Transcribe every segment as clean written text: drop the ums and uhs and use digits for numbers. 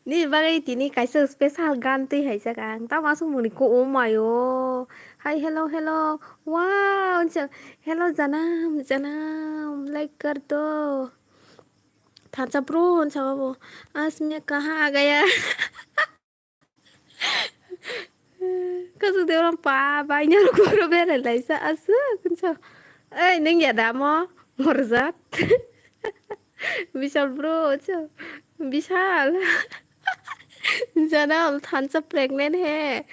Ni bagay tini kaisa special ganti hai sakang. Ta masuk muni ko oh my oh. Hi hello hello. Wow. Hello janam janam like कर दो. थाचा pro हुन्छ अब आज मैं कहाँ आ गया कसो देउराम pa banyak guru bere laisa asuk kunco eh neng ya damo morzat Vishal bro cho Vishal janam thansa pregnant है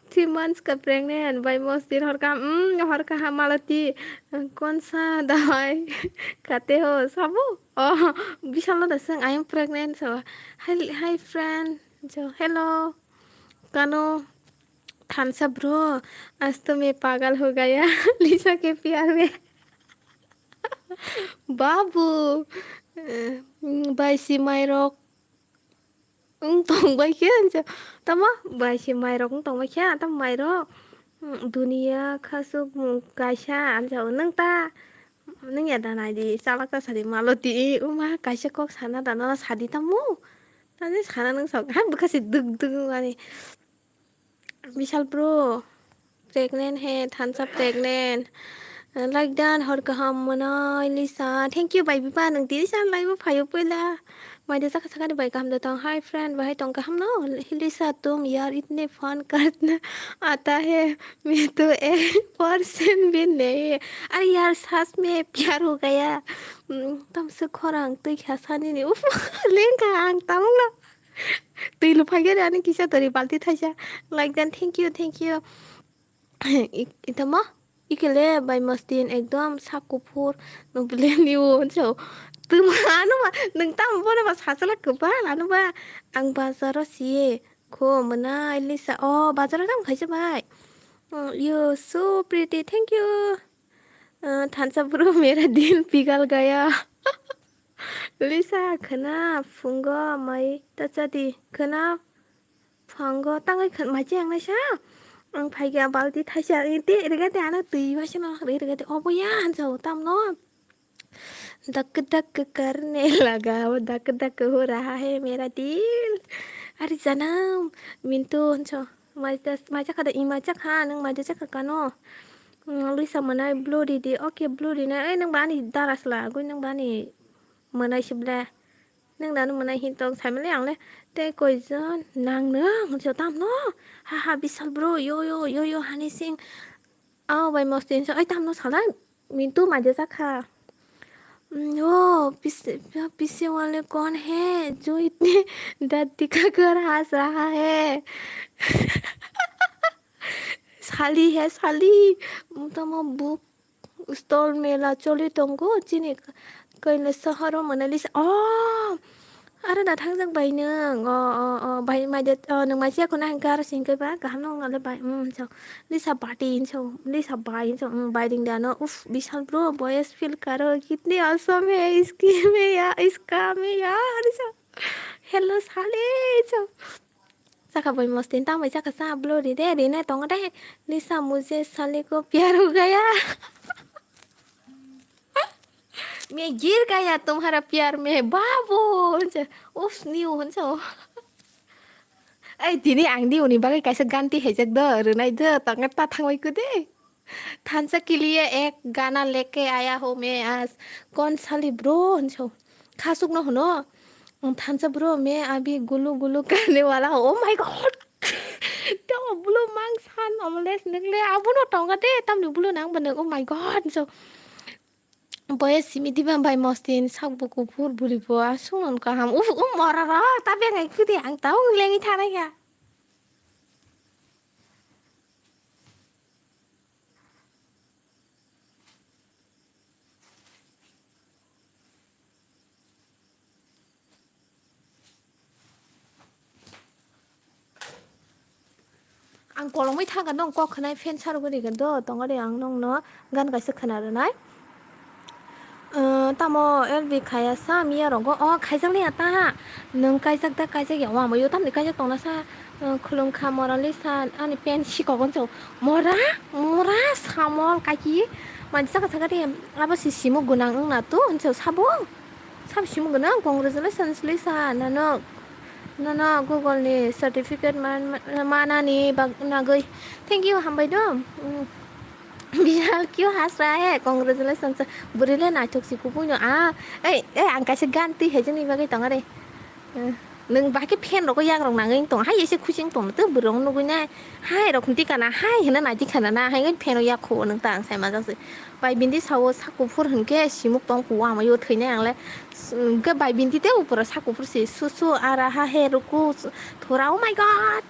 3 months का प्रेग्नेंट भाई मस्त दिन और कहा मालती कौन सा दवाई खाते हो साबु oh विशाल दसंग I am pregnant so hi friend जो हेलो कानो थानसा ब्रो आज तो मैं पागल हो गया लिसा के प्यार में बाबू बाइसी माइरक tong bai kia ancha tama bai si mai rok tong bai kia tam mai ro dunia khasuk kaisa ancha nang ta nang ya danai di salak ta sadi maloti uma kaisa kok sana dana sadi tamu tadi sana nang sok han bekasi dug dug ani विशाल bro pregnant है थानसा pregnant like दान हर गाहाम मोनाय Lisa thank you बाय बिबा नों दी सान live फायो पहिला माइदे साखा साखा बाय गाहाम देता हाय फ्रेंड भाई तुम गाहाम नो लिसा तुम यार इतने फन करना आता है मैं तो 1% भी नहीं है अरे यार सास में प्यार हो गया तुमसे खोरांग तो क्या सानी ने उफ लेंगा आंग तामंग दै लुफायगोन आनो किसा तोरी बाल्टी थाइसा लाइक देन थैंक यू इतमा इकेले बाय मस्तिन एकदम साकुफुर नोबले निउ होनसौ तुमानो मा नों ताम बोले बा सासला गोबा लानो बा आं बाजाराव सिए खो मोना लिसा अ बाजाराव थाम खाइसे bye you so pretty thank you थानसा ब्रो मेरा दिल पिघल गया लिसा खोना फुंगो माय तचादी खोना फुंगो तांगै खोन माजे आंनायसा आं फाइगा बाल्टी थाइसा इते रेगाते आनो दैबासिनो रेगाते अबया हानसौ तामनो धक धक करने लगा वो धक धक हो रहा है मेरा दिल अरे जानम मिन्टु हानसौ माइजा खादा इमाजा खा नों माइजा जाखा कानो लिसा मोनाय ब्लुरि दि ओके ब्लुरि ना ए नों बानि दारासला गय नों बानि मोनायसिब्ला नों दानो मोनाय हिंतों साइमले आंले ते कयजन नांनो हानसौ तामनो हाहा विशाल ब्रो यो हानि सिंह आओ बाय मस्तिन सो ऐ तामनो साला मिन्टू माइजा जाखा ओ पीछे वाले कौन है जो इतने दर्द दिखाकर हंस रहा है साली है साली तम बुक स्टॉल मेला चले दंगो चिनि कैले सहराव मोनालिसा आरो दा थांजोंबाय नों बाय माइदे नों मानसियाखौ नांगारसिंखैबा गाहाम नङाले बाय लिसा बाटी हिंसौ लिसा बाय हिंसौ बायदिं दानो उफ विशाल ब्रो बॉयज फील करो कितनी ऑसम है इसकी में या इसका में यार हेलो साले जाका बाय मस्तिन तामै जाका सा ब्लोरी दे रेना तंग दे लिसा मुझे साले को प्यार हो गया मैं गिर गया तुम्हारा प्यार में बाबू उफ निउ हुन्छ ऐ दिनै आंनि उनि बागै काइसा गान्ती हैजक द रुनाय द तंगा ता थांबायको दे थांसा के लिए एक गाना लेके आया हो मैं आज कौन साली ब्रो हुन्छ खासुक न हुनो थांसा ब्रो मैं अभी गुलू गुलू करने वाला हूँ ओ माय गॉड तो ब्लू मांग सान अमलेस नगले आबुनो तंगा दे तामनि ब्लू नांग बने ओ माय गॉड सो बय सिमिति बा भाइ मस्तिन साकबुको फुर बुरिबो आसुन गाहाम उफ मरा र ताबे गाय खुदि आं ताउ लेङि थानाया आं गलंबाय थागोन दं कखनाय फेन सारबोरिगोन द दंगारे आं नंनो गान गायसो खोनारोनाय tamo elvi kaya sa miya rongo kaijak ni ata nung kaijak da kaijak yawa mo yo tamni kaijak tongna sa khulum kha morali sa ani pen sikogon so mora samol kaki mansa ka sagari abo si simu gunang ung na tu unso sabo साबसिन गोनां congratulations Lisa no Google-नि certificate manani nagoi thank you हामबाय दं बिहा क्यों हंस रहा है congratulations बुरीले नाटकसिखौ बुंनो आं गासै गान्ति है जोंनि बागै दं आरो नों बाखि फेन रखौ याग्रं नाङै दं हाय एसे खुसिं दं तो बुरं नुगैना हाय रखम दिखाना हाय होना ना दिखाना ना हाय फेन याखौ नों तां साय माजांसो बाय बिन्दि सावो साकुफोर होनके सिमुक दं को आमायो थैनाय आंलाय के बाय बिन्दि ते ऊपर साकुफोर से सुसु आरा हा हे रुकु थोरा ओ माय गॉड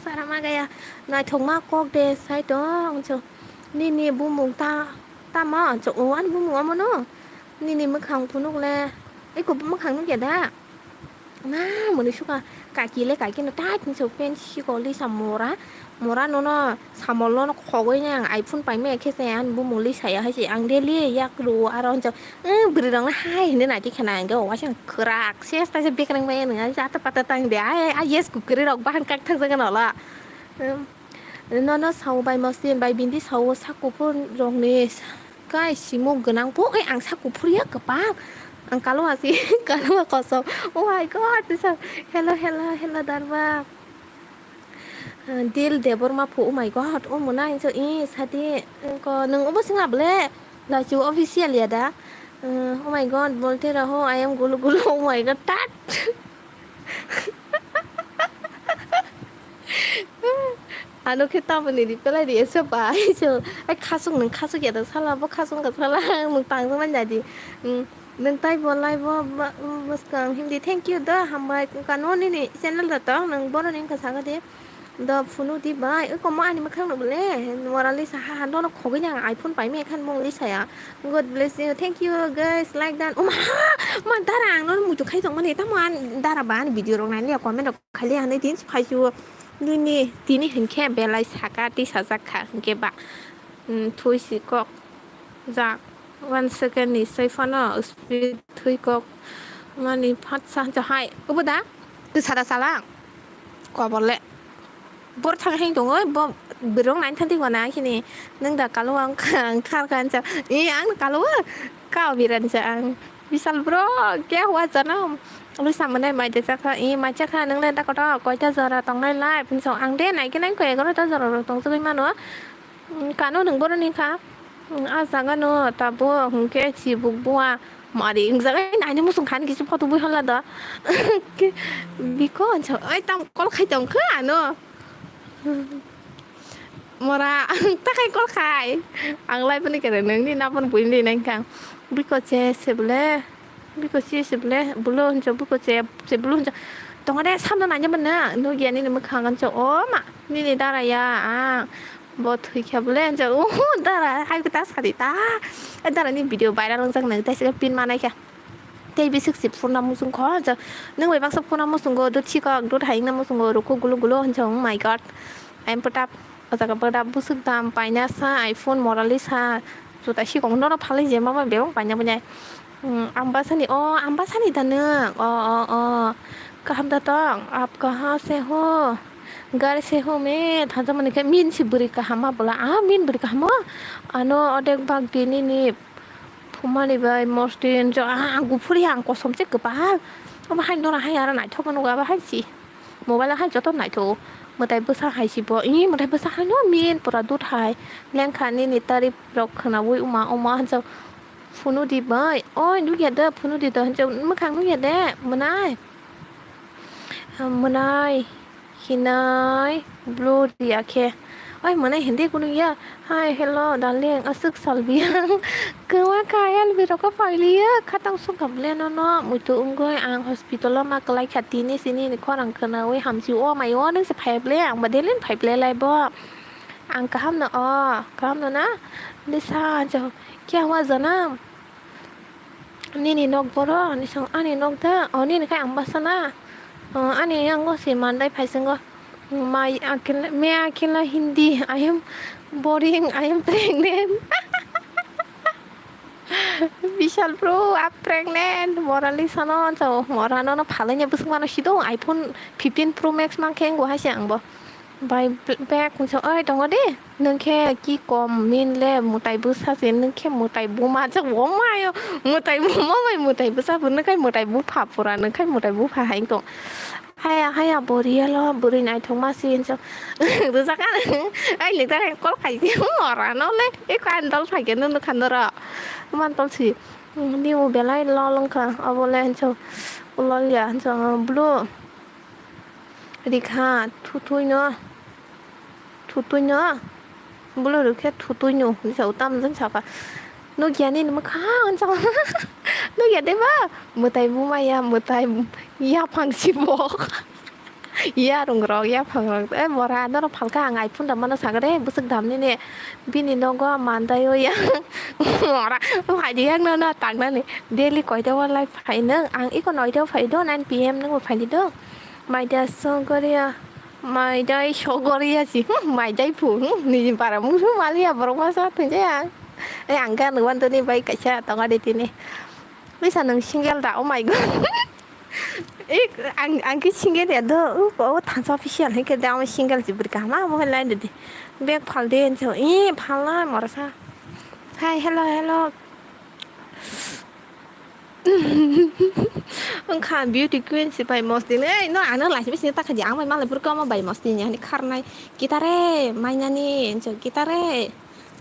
सारा मा गया नायथं मा कक दे साय दं च निनि बुमुं ता मा च ओवान बुमुं आमनो निनि मोखां फुनुगले एखौ मोखां नुगे दा मा मोनै सुखा काकिले काकिनो तात निसौ पेन सिको लिसा मरा नोनो सामल खगैना आइफोन पाइमे खेसे आन बुमुं लिसाया हायसे आं देलि याक्रो आरो हनच ब्रिरं हाय होनो ना दिखाना आंगे वासे खराक सेस्तासे बेkrang बाय नङा जाता पाता तां दे येस कुकरि रक बाहान काक थां जागोन होला नोनो साव बाय मस्तिन बाय बिन्दि साव साकुफोर रंनि गाय सिमु गोनां पो आं साकुफुरिया गोबां आं कालो आसि कालो कसम oh my god hello Dharma deal Debbarma po oh my god oh mona inso sati ko nung obo singa ble la chu official ya da oh my god bolte raho I am gulu gulu oh my god tat ano kita bani di pelai di eso ba iso ai khasung nung khasuk ya da sala bo khasung ka sala mung tang man jadi nung tai bo lai bo bas kang hindi thank you da hambai kanon ni channel da tong nung boro ning ka saga de da phunu di bai ko ma ani ma khang no bele morali sa ha do no khogi yang iphone pai me khan mong li sa ya god bless you thank you guys like that oh ma darang no mu chu khai tong mani ta man dara ba ni video rong nan le comment dok khali han din phai chu ni tini hin khe belai saka ti sa jak kha ke ba thui si kok jak 1 second ni sai fana speed thui kok mani phat sa ja hai ko ba da tu sada sala ko bole bor thang heng dong oi bo birong nan thanti wana khini nang da kalo ang khar kan cha ang kalo ka biran cha ang bisal bro kya hua janam lu sam này mày để chắc mày chắc là nâng lên ta có đó coi cho giờ là tòng này lại bình thường ăn đế này cái này quẹt có đó giờ là tòng chơi mà nữa cả nó đừng bớt đi khá sang cái nó ta bố không cái chỉ buộc bùa mà đi ứng cái này nhưng mà sung khăn cái chút tu bùi hơn là đó vì có anh chờ ấy tao có khai chồng khứ à nữa mà ra ta khai có khai ăn lại bên cái này nướng đi nào bên bụi đi này càng biết có che xếp lẽ biko si seble bulon jo biko se bulon jo tong ada sam na nya ban na no ya ni ma khang kan jo o ma ni dara ya bo thui kha ble jo dara hai ta sa di ta dara ni video viral lang sang na ta se pin ma nai kha tei bi sik sip phun na mu sung kho jo nang wei bak sa phun na mu sung go du chi ko du thai na mu sung go ru ko gulo gulo han jo oh my god I am put up asa ka put up bu sik tam pai na sa iphone moralis ha chu ta si kong no phale je ma ba be bang pai nya ba nyai Ambasani oh ambasani dana oh kaham datang आप कहाँ से हो घर से हो मैं थाजा मन के mean से बुरी कहमा बोला मीन बुरी कहमा ano odek bag dini ni phumani bai mostin jo gufuri ang ko somche gba ba hai nora hai ara nai thokan ga ba hai si mobile hai joto nai tho motai busa hai si bo motai busa hai no min pura dut hai leng khani ni tarif rok khana bui uma jo phunu di bai oi nu ya da phunu di da jo ma khang nu ya da manai hinai blue di akhe oi manai hindi kunu ya hi hello darling asuk salbiang kewa kaya lebih roko failia khatang sung kam le no mutu ungoi ang hospital ma kalai khati ni sini ni khorang khana oi hamsi o mai o nang se phai ble ang badelen phai ble lai bo ang kaham na kaham na lisa jo kya wa janam ni nok boro ni sang ani nok da ni kai ang basana ani yang go se man dai phai sang go my akila hindi I am boring I am pregnant Vishal bro I'm pregnant morali sano so morano no phale nya busung mano sido iPhone 15 Pro Max mang kheng go ha siang bo बाय बेग खनसे ओइ दङ दे नोंखे कि कम मिनले मुतायबो सासे नोंखे मुतायबो माजों अमायो मुतायबो माबाय मुतायबो साबो नोंखाय मुतायबो फाफुरा नोंखाय मुतायबो फाहाय दं हाया हाया बोरियाल' बोरै नायथं मासि हिनसाव रोजाkan ay người ta có phải xíu ngọt nó lấy cái con tao phải cái nó khăn đó man tao chỉ nhiều bé lại lo lông cả ở bên lên cho lo liền cho blue đi khá thu tôi nữa thu tôi nữa blue được cái thu tôi nhiều sợ tâm rất sợ cả nó già nên nó khá ăn cho nó già đấy mà mưa tay mưa mày mưa tay ya phăng chỉ bỏ iya dong grog ya phang mora no phalka ngai phun da mana sagare busuk dam ni ne bini no go manda yo ya mora phải đi ăn nó tặng nó này daily coi đâu lại phải nữa ăn ít có nói đâu phải đó 9 p.m. nó phải đi đó mày đã so goria mày đã so goria gì mày đã phụ ni para musu malia berapa saat tu ya ăn kan nuan tu ni baik kaca tengah di sini bisa nang single dah oh my god anh cái single này đó có thằng sao official hay cái đó single chỉ bực mà mà lại được biết phal đen cho ý phal là mà sao hi hello ông khăn beauty queen si bay mesti nih nó ăn nó lại chỉ biết ta khai giảng mày mang lại bữa có mà bay mesti nhá karena kita re mainnya nih so kita re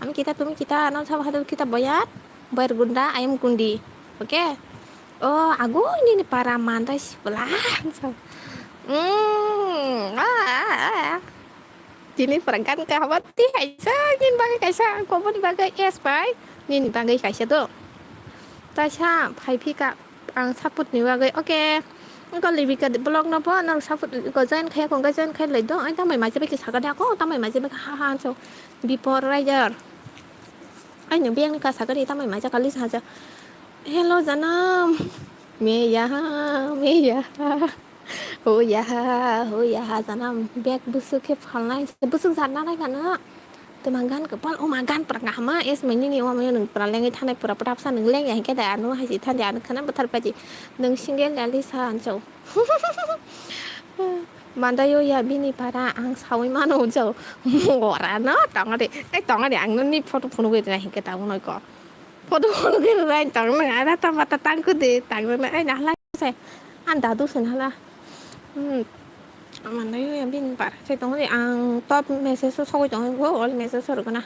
kami kita non sama hadu kita bayar gunda ayam kundi oke oh aku ini nih para mantai sebelah so Sini perangkat kawan ti kaisa nhìn bagai kaisa có vấn bagai es bai nhìn bagai kaisa tuh tasha phai pika ang saput ni bagai oke con livi cái blog nó po nó saput có dân khe còn cái dân khe lấy đó anh ta mày sẽ biết cái sao cái đó có ta mày sẽ biết ha ha so before rider anh những biếng cái sao cái đi ta mày cho cái list ha cho hello Janam me ya oh ya Janam bag busuk ke falai busuk sana lai kan na temangan kepal oh magan pernah mah es mình như mà mình đừng pernah leng than này pernah pernah san đừng leng ya cái đại nó hay gì than đại nó khana betul paji đừng singgel dari san chau mandayo ya bini para ang sawi mano chau ngora nó tong ada ang ni photo photo cái này cái tao nói có photo photo cái này tong là ada ta mata tangku de tang na ai nah la se anda tu sen hala mandayo ya bini para saya tong ni ang top message so cái tong go all message so được na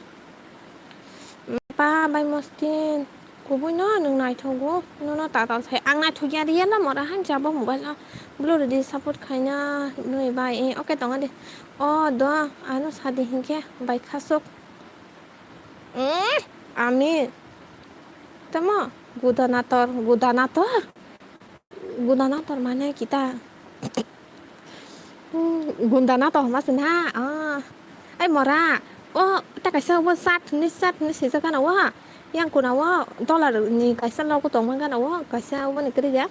ba bay mostin cô bôi nó nương này thôi cô nó tạo thấy ăn này thôi gia đi nó mà đã hắn chào bông một bên là bữa đi support khai nha nuôi bài ok tao đi đó nó sao đi hình kia bài khá sốc ami tama gudanador mana kita gudanador masin ha ai mora ta cái sao vẫn sát ni sẽ ra cái nào á yang kuna wa dollar ni kaisa logo tong man kana wa kaisa wa ni kerja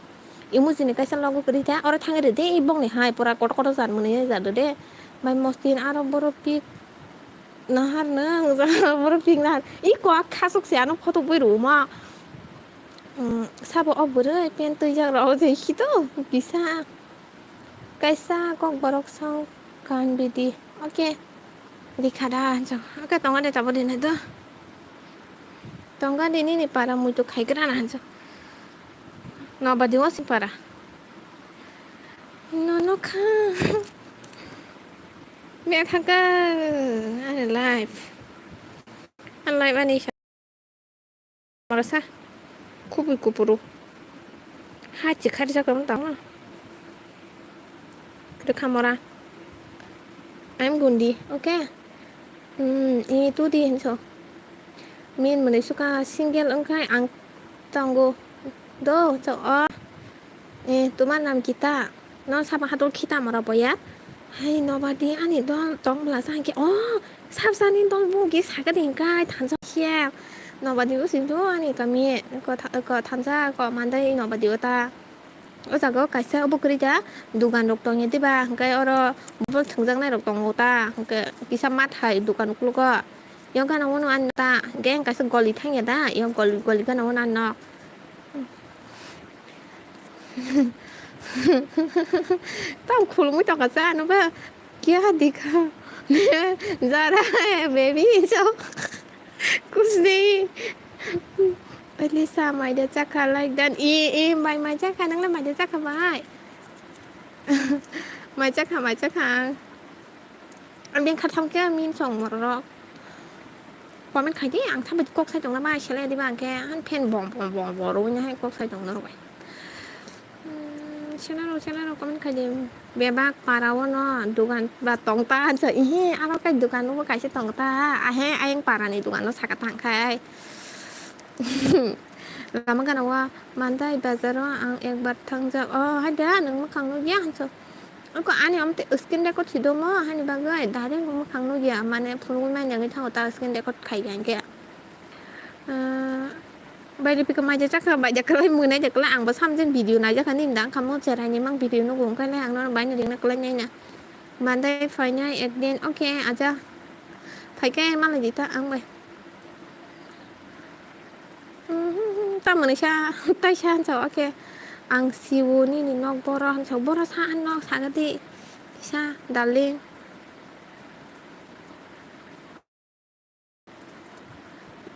imuji ni kaisa logo kerja ora thang de de ibong ni hai pura kot kot san mune ja de mai mostin aro boropik nahar na boropik na i ko khasuk sia no photo boi ru ma sabo obure pen tu ja ro je khito bisa kaisa kok borok sang kan bidi oke dikhada ja oke tong ade jabo din itu Tongga ini nih para muito kai gran aja. Ngapa dia sih para? No kan. Mẹ thằng cơ anh live anh đi merasa kupu haji kerja kamu tahu lah ada kamera I'm Gundi oke itu dia so min mình suka single engkai ang tanggo do so teman nam kita no sama hatul kita marabo ya hai nobody ani don tong la sang ki sab sanin don bu ki sa ka din kai tan sa khia nobody usin do ani kami ko tan sa ko mandai nobody ta ở có cái xe bốc đi giá dugan doktor như thế ba cái ở bốc thường dân này doktor ngô ta cái smart hay dugan lúc có yang kan awon an ta geng cái goli thang ya ta yang goli kan awon an no tao khul mu ta ka sa no ba kia di ka जा रहा है baby जाओ कुछ नहीं Lisa mày chắc khá like that im mày chắc khá năng là mày chắc khá mày mày chắc khá anh biên khát thông kia min sòng một rọ qua mình khai thế ăn thắp bịch cốc sai trong lá mai sẽ lên đi bàn kia anh pen bỏng rồi nha hay cốc sai trong nó rồi channel comment khai đi bé bác parawan nó dugan và tòng ta sợ ý anh cái dugan nó cái sẽ tòng ta anh para này dugan nó sạc tặng khai lama kan awa mantai bazaro ang ekbar thangjak hada nang makhang no ya hanso ko ani amte skin record sido mo hani bagai dare ko makhang no ya mane phulul man yang thang ta skin record khai gan ke bai đi pika mai chắc là bạn chắc lấy mười này chắc là ăn bớt xăm trên video này chắc là nín đáng không có chờ này nhưng mang video nó cũng cái này ăn nó bán như nó lên nhanh nè bạn đây phải nhai ek đen ok aja phải cái mang là gì ta ăn mày ta mình cha tay chan cháu ok ang siwu ni ni nok boro cháu boro sa an nok sa cái gì sa darling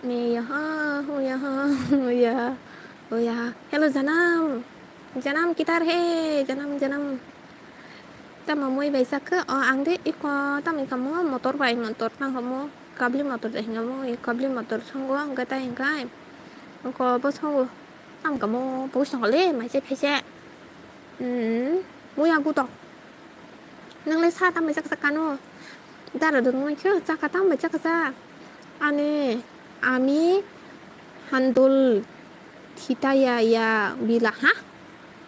nè ha ya hello janam kita he janam ta mà mua về sa cứ ang đấy ít có ta mình kamu motor vậy motor nang kamu kabel motor deh kamu kabel motor xong quá người ta cái có bớt xong xong cả mô bố sò lên mà chơi phải mua aku tộc nang lấy xa tao mày chắc cano ta là đừng nói chứ chắc cả tao mày chắc ra anh ami handul kita ya bila ha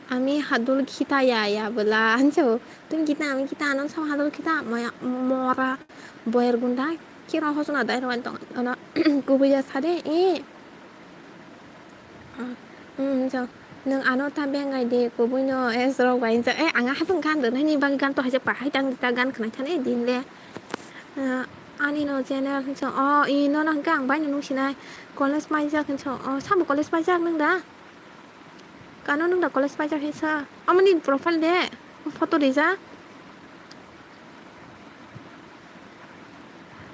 ami handul kita ya bila anjo tuh kita non sama handul kita mora boyer gunda kira hosun ada yang tong ana kubuya sade 저 nâng anh ta bên ngày đi của bố nhỏ em rồi vậy giờ anh hay phân can được hay bang can tôi sẽ phải đang ta gan cái này thế này đi le anh nó channel cho nó đang càng bao nhiêu lúc này college mai ra cho sao một college mai ra nâng đã cái nó nâng đã college mai ra hết sao mình đi profile đấy photo đi ra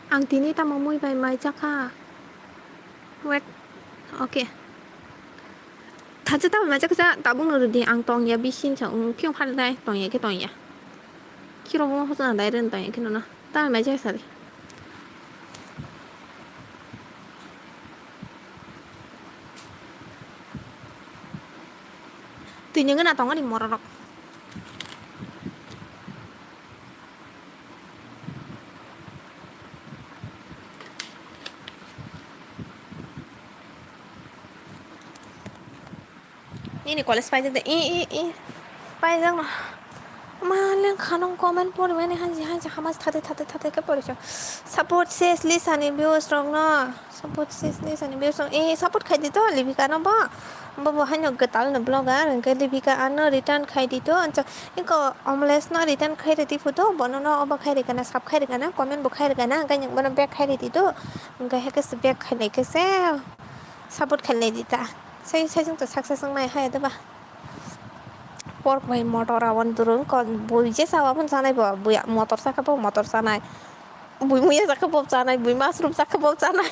anh tí này ta mau mua vài mai chắc ha wait ok thật tao mà chắc ra tao cũng được đi ăn tòng nhà bị xin chồng kêu phát đây tòng nhà cái tòng nhà khi nó không có đây đến tòng nhà cái nó tao mà chắc sao đi từ những cái nào tòng cái đi mò rồi ini college pajak deh pajak lah malah kanong comment pun mana hanya hamas thate ke poricho support says listen ni bio strong no support says listen ni bio strong support khai dito libika no ba hanya getal no blogger ke libika ano return khai dito ancho iko omles no return khai reti photo bono no oba khai rekana sub khai rekana comment bo khai rekana ga yang bono back khai reti to ga heke se back khai le ke se support khai le dita xây dựng từ success này hay đấy ba work by motor awan turun còn bùi chết sao vẫn sao này bỏ bùi motor sao các motor sao này bùi muya sao các sao này bùi mushroom sao các sao này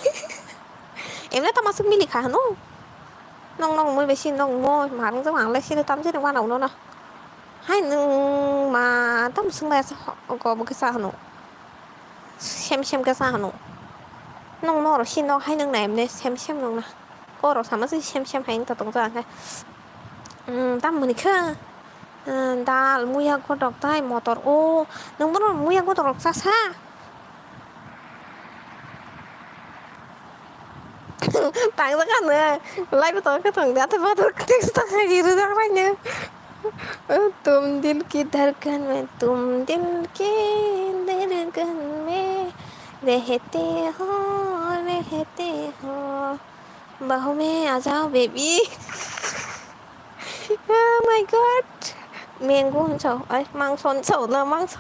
em nói tao masuk milik hả nó nong mới về xin nong mua mà nó giống hàng lấy xin tắm chết được quan đầu nó nè hay mà tao xưng là có một cái sao nó xem cái sao nó nong rồi xin nó hay nâng này em xem nó nè cô rồi sao xem hay tao tổng ra cái tao mình khơi 다 무야고 덕다이 모tor 능보는 무야고 덕 사사 tặng ra cái này lại bắt đầu cái thằng đã thấy bắt đầu cái text cái gì đó ra nhá तुम दिल की धड़कन में तुम दिल की धड़कन में रहते हो बाहों में आ जाओ baby oh my god mango हुन्छ है मांस हुन्छ होला मांस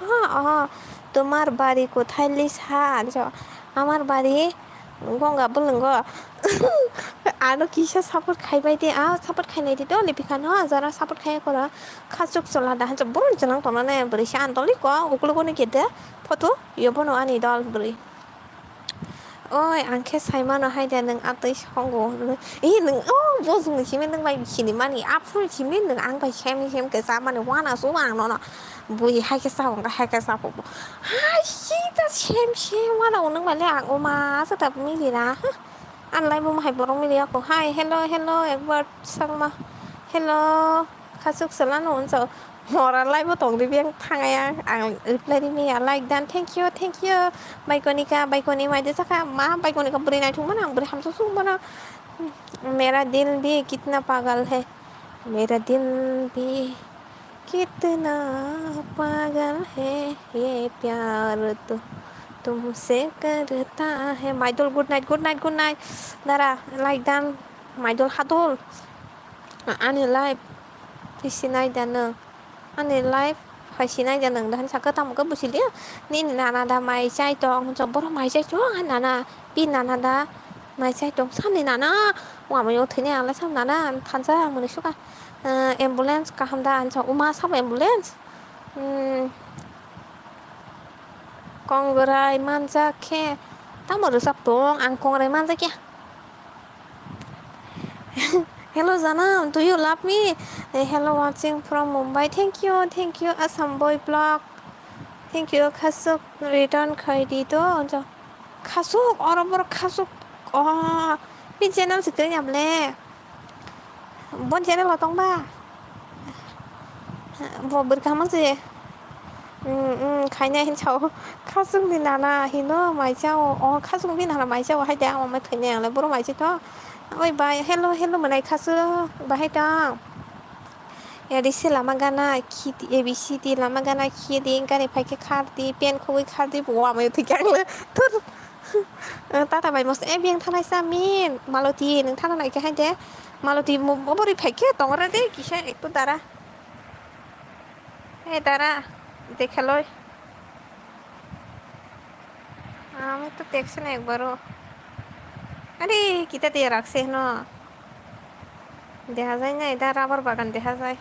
তোমার বাড়ি কোথায় লিসা আমার বাড়ি গঙ্গা বললেন গো Ano kisah support khai bai de support khai nai de to lepika no jara support khai kora khasuk chola da hancha bon janang to na ne bri shan toli ko uklo ko ne kete photo yobono ani dol bri oi angke saimano haide nang atoi songo nang bozung himen nang bai bikini mani apful himen nang ang bai hem ke sa mani wana so wang no bui hai ke sa wang hai ke sa po hai shi ta shem wana nang bai le ang oma sa tap mi li na an lai bum hai borong mi li ko hai hello ekbar sang ma hello khasuk salano so Mora like mo tong di biang thangaya ang reply di mi like dan thank you bai ko ni mai de saka ma bai ko ni ka buri nai thung mana buri ham su mana मेरा दिल भी कितना पागल है मेरा दिल भी कितना पागल है ये प्यार तो तुमसे करता है माइदुल गुड नाइट दारा लाइक दान माइदुल हादुल आनि लाइफ फिसिनाय दानो आनि लाइफ फायसिनाय दानो दान साखो तामको बुसिलिया नि नाना दा माइ चाइ दं जबर माइ चाइ दं नाना बि नाना दा माइ चाइ दं सामनि नाना वामायाव थैनाय आलाय साम नाना थानसा मोनै सुका एम्बुलेन्स काहामदा आनसा उमा साम ambulance Kongrai manja ke tamo resap dong ang kongrai manja ke hello Zanam do you love me hello watching from Mumbai thank you Assam boy blog thank you khasuk return khaidi to khasuk orobor khasuk oh pi channel sikre nyam le bon channel lo tong ba bo ber kamang je खायनाय हिनसाव खासुंनि नाना हिनो माइजाव खासुंनि नाना माइजाव हाय दा अमा थैनायालाय बर' माइजिथ' ओइ बाय हेल' मोनाय खासु बाहाय दं ADC लामा गाना खिदि एबिसिडि लामा गाना खिदि गारि फाइके खारदि पेन खौै खारदि बवा माय थैखांले थुर टाटा बाय मस ए बें थानाय सामिन मालती नों थाना नायके हाय दे मालती बोरै फाइके दंरा दे किसा एकटु दारा ए दारा देखालो আমি তো দেখছি না একবারও আরে কিতা দিয়ে রাখছে না দেখা যায় না এটা রাবার বাগান দেখা যায়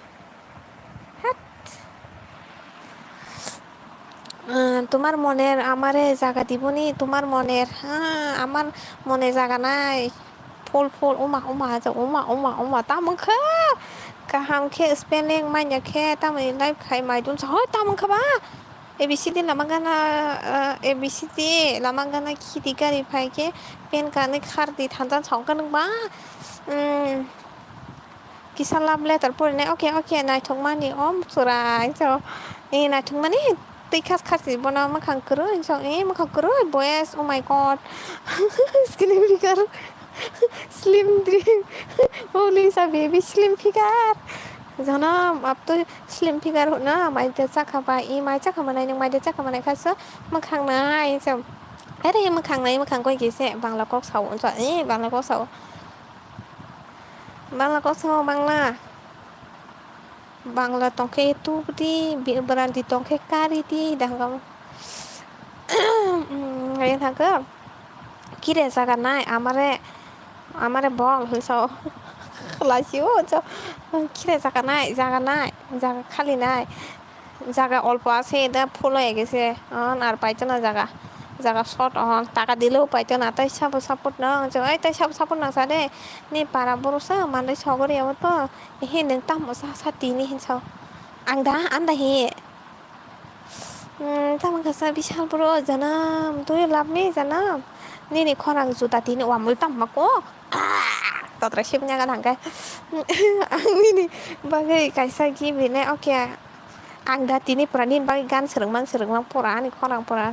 তোমার মনের আমারে জায়গা দিবনি তোমার মনের আমার মনে জায়গা নাই ফুল उमा जा उमा तामोखो गाहामखे स्पेलिं माइनाखे तामै लाइफ खाय माइदुन सय तामोखोबा एबिसिडि लामागाना एबिसिडि लामागाना खिदि गारि फाइके पेन काने खारदि थांजान सावगा नोंबा किसा लाभ लेटार फरायनाय अके नायथंमानि सुराय स नायथंमानि दैखास खासि बना मोखां करो मोखां करो बयस ओ माय गड skin figure slim dream Holi सा बेबी स्लिम फिगार जनम अब तो स्लिम फिगार हो ना माइदे जाखाबा माइ जाखामानाय नों माइदे जाखामानाय खासो मोखांनाय जों अरे मोखांनाय मोखां गय गेसे बांला कक साव बांला कक साव बांला tongke itu di berarti tongke kari di dangkam ngayon thangke kire jaga nai amare bol so lasiu so kire jaga nai jaga khali nai jaga অল্প আছে এটা ফুল হয়ে গেছে আর পাইতো না জায়গা শর্ট টাকা দিলেও পাইতো না তাই সাপোর্ট না ওই তাই সাপোর্ট না সাদে নি পারা বড়সা মানে সগরিয়াও তো হে नों तामसा सातिनि हिनसाव आं दा आन्दा हे तामखासा बिशाल बर' जानम do you love me जानम नि खरां जुदा दिनि वामल ताममाको तत्र शिबnya kan hangkai आंनि बागै कायसा गिबिने ओके आं दा दिनै परानि बागै गान सोलोंमान परा आंनि खरां परा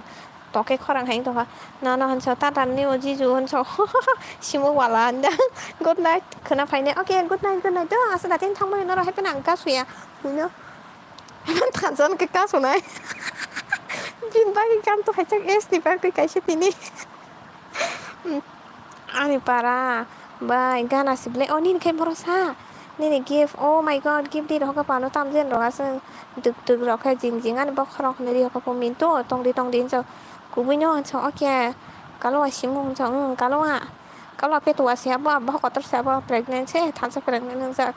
toke खरां हाय दहा ना हनसाव तातानि अजिजु हनसाव सिमु वाला दा गुड नाइट खोनाफायने ओके गुड नाइट द आसा दाथिं थांबाय न राहाय पेना गासुया नो थांजान के गासुनाय बिन बागै गान तो हायसाक एस नि बागै कायसे दिनि आंनि पारा बाय गाना सिबले नि खाय बरसा नि gift oh my God gift दि रहा पानो तामजेन रहासो दुग रखा जिंग आनि बखरा खने रहा पमिन तो tongdi so kubuino so oke kalau asimu so kalau Kalau siapa abah kotor siapa pregnant sih tanpa pregnant yang sak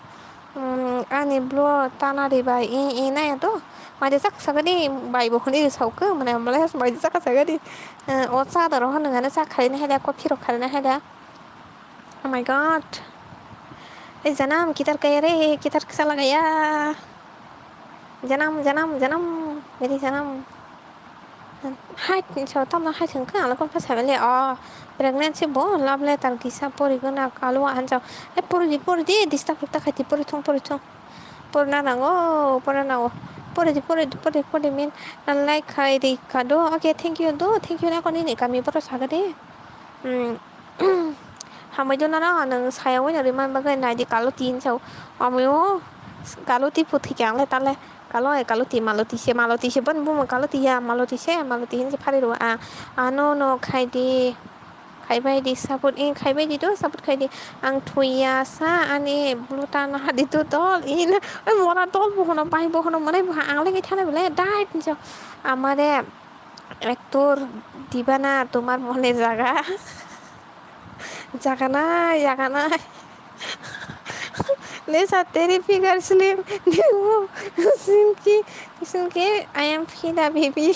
ani blo tanah di bay ini ya tuh mà chắc sao đi bài bộ đi sau cứ mà làm lấy bài chắc sao đi ốt sao đó hơn nữa nó chắc khai này hay là có khi khai này hay là oh my god janam kita kaya kita salah gaya janam jadi janam hai cho tao nó hai thằng cái là con phải xài lại pregnancy bo love letter kisa pori guna kalu an cho pori di dista kita khati pori thong pori na nango pori min like khai di kado okay thank you na con ini kami poro sagade hamai do na nang sayang với nhà man bagai này di kalau tin cho amyo kalau tipu thikyang le tale kalau ti maloti se ban bu kalau ti ya maloti hin se phari ro no khai di khai bai di sabut in khai bai di do sabut khai di ang thuya sa ani blutan ha di tu tol in ai mora tol bu hono bai bu hono mane bu ang le ngai thane bele dai cho amare actor দিবানা তোমার মনে জাগা নাই Lisa तेरी figure slim Sun K I am Fida baby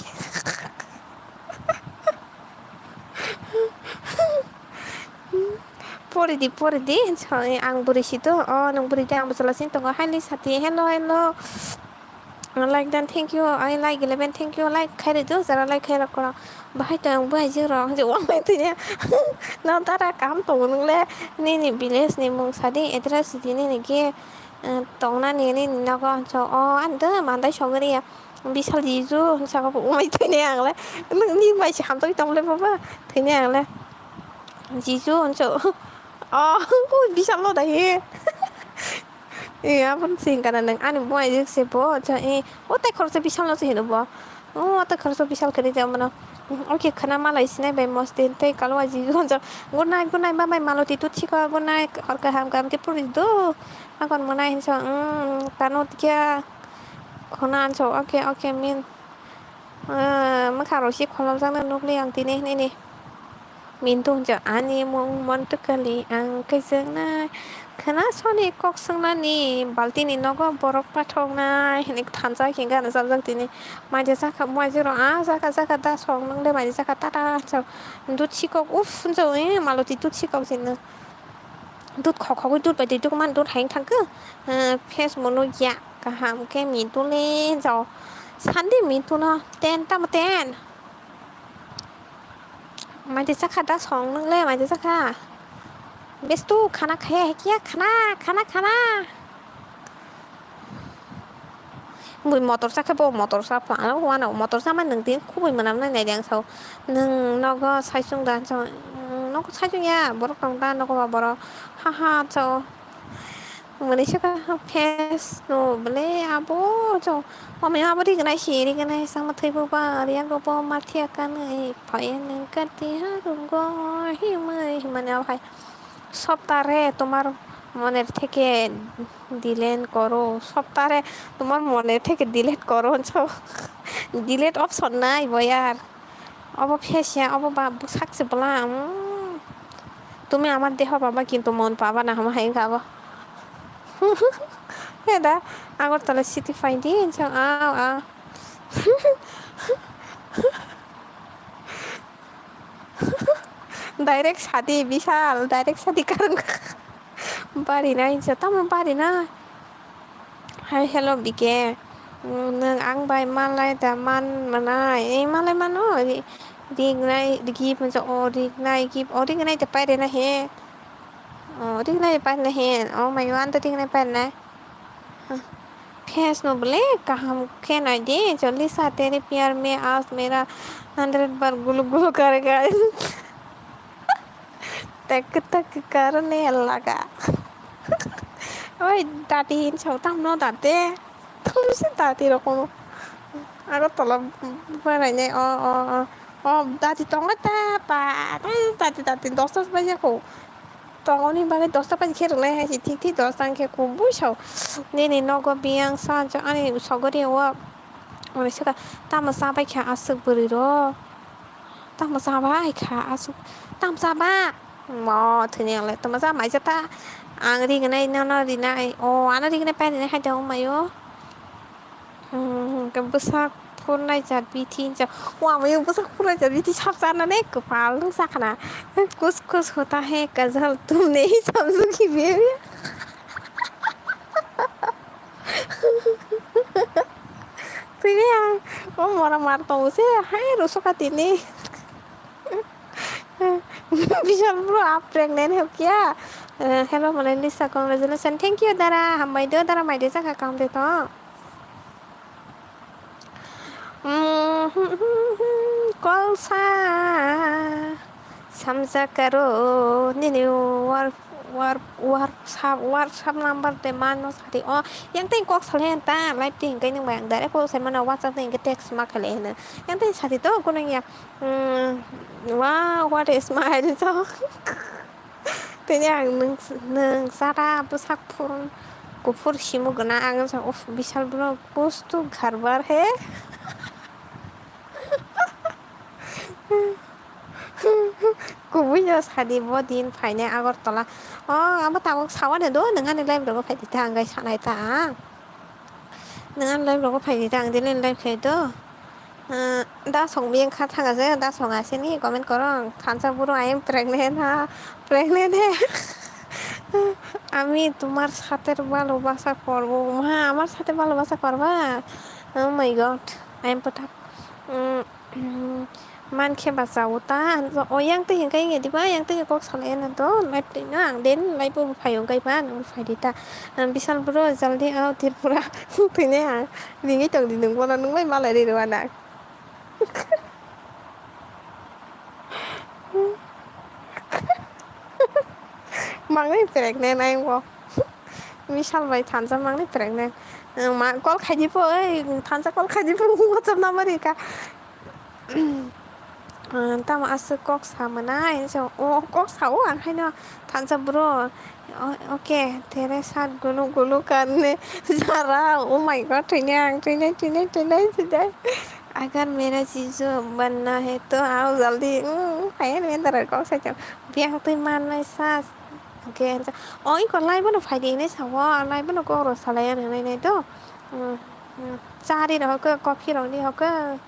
pore di sorry ang buri situ nang buri ang besalasin tunggu hai Lisa hello I like that thank you I like 11 thank you like khai được zara like khai rakora bahai tang bahai jiro je wa mai tinya na tara kam to nung le ni village ni mong sadi address di ni ke tong na ni na ko cho an de man dai chong ri bisal jisu sa ko mai tinya ang le ni mai cham tôi tong le ba tinya ang le jisu cho bisal lo dai apa sih kadang ane buai je sepo cha otai khorsa bisal no sih no ba otai khorsa bisal kari ja mana oke khana malai sinai bai mosten tai kalau aji jonja good night bye bye maloti tu chika good night और का हम काम के पूरी दो akon manai so kanot kia khonan so oke min ma kharo shi kholam sang nok liang ti ni min tu ja ani mong mon tukali ang kai sang na khana soni kok sang na ni balti ni nogo borok pathong na ni thansa kinga na sajak ti ni ma je sa kha mo je ro saka ta song nang le ma je saka ta so du chi kok uf so maloti tu chi kok sin na đút khó đút bài đút man đút hành thằng cứ phê mono ya cả ham cái mình tu lên rồi sẵn đi mình tu nó tên ta mà tên mày thì chắc đã xong nâng lên mày thì chắc ha biết tu khana khe kia khana mùi motor sắc cái bộ motor sắc phá nó hoa nào motor sắc mà nâng tiếng khu mùi mà nằm này đèn sâu nâng nó có sai xuống đàn cho nó có sai xuống nha bố đồng đàn nó có bảo haha cho Malaysia ka pes no bele abo cho mami abo di kana shi di kana sang mathai bu ba ria go po mathia kan ai phai nang ka ti ha go hi mai মানে ভাই সপ্তাহে তোমার মনের থেকে delete করো সপ্তাহে তোমার মনের থেকে ডিলিট করো ডিলিট অপশন নাই বয়ার অব ফেসিয়া অব বাবু সাকসে বলা তুমি আমার দেহ পাবা কিন্তু মন পাবা না আমার হাই খাবো এটা আগরতলা সিটি ফাইন্ডি ডাইরেক্ট সাদি বিশাল ডাইরেক্ট সাদি কারণ বাড়ি না তেমন বাড়ি না হাই हेल' बिके नों आं बाय मालाय दा मान मानाय मालाय मानो रिंनाय गिफ मोनसे रिंनाय गिफ रिंनाय दा पायरे ना हे रिंनाय पायरे ना हे माय वान दा रिंनाय पायरे ना फेस नो बोले कहाँ के ना दे जल्दी सा तेरे प्यार में आज मेरा 100 बार गुलु गुलु करेगा तक करने लगा ওই দাঁতি সৌতাম ন দাঁতে তুমি দাঁতি রকম আগত তলব বানাই দাঁতি টঙা তা দাঁতি 10টা বাজে খো টঙনি বাজে 10টা বাজে খেয়ে হাসি ঠিক 10টা খেয়ে খুব বুঝাও নেনে নগ বিয়াং সাজ আনি সগরি ও মানে সেটা তামা সাবাই খা আসুক বুড়ি র তামা সাবাই খা আসুক তাম সাবা Mò thử nè lại tao mà ra mày cho ta đi cái này nó đi này anh đi cái này pe này hai đâu mày ô cái bữa sau phun này chặt bị thiên cho wow mày bữa sau phun này chặt bị thiên chắp chắn này cứ phá lúc sắc ना कुछ कुछ होता है कजल तुम नहीं समझोगी baby Thế à, có mà marto से hai रोसो का तीन विशाल ब्रो आप प्रेग्नेंट हो क्या हेलो मलेलिसा कांग्रेचुलेशन थैंक यू दारा हम माइदो दारा माइदो जा काम दे तो कॉल सा समझा करो नीनी WhatsApp number de mano sati yang ting kok salen ta live ting cái nang bang da ko sen mana WhatsApp ting cái text ma khale na yang ting sati to ko nang ya wow what is smile so thế yang nang sara bu sak phun को फुर शिमु गना आंगन सा उफ विशाल bro कुछ तो घर बार है Kubunya sadi bo din faine agor tola amba tawak sawa de do dengan live do phải đi tang gai sanai ta dengan live do phải đi tang đi lên live khe do da song bien kha thanga je da song ase ni comment koro khansa puro I am pregnant ha pregnant है আমি তোমার সাথে ভালোবাসা করব মা আমার সাথে ভালোবাসা করবা oh my god I am পটা man khe bà giàu ta yang tới hiện cái gì đi ba yang tới có sao lại anh đó lại nó đến lại bố phải ông cái ba nó phải đi ta bisal bro jaldi ao tirpura thế này à đi cái chồng thì đừng qua nó mới mà lại đi được anh ạ mang cái pregnant này không bisal vậy thằng sao mang cái pregnant mà có khai gì vậy thằng sao có khai gì vậy không có chấp năm đi cả tama asa kok sama na so kok sawa hay na tanza bro okay तेरे साथ गुलू गुलू करने जरा oh my god training अगर मेरा चीज़ बनना है तो आओ जल्दी phải nên ta rồi có sao chậm biang tôi man lại sa okay ôi còn lại vẫn phải đi này sao lại vẫn có rồi sao lại này này đó cha đi rồi có coffee rồi đi học cái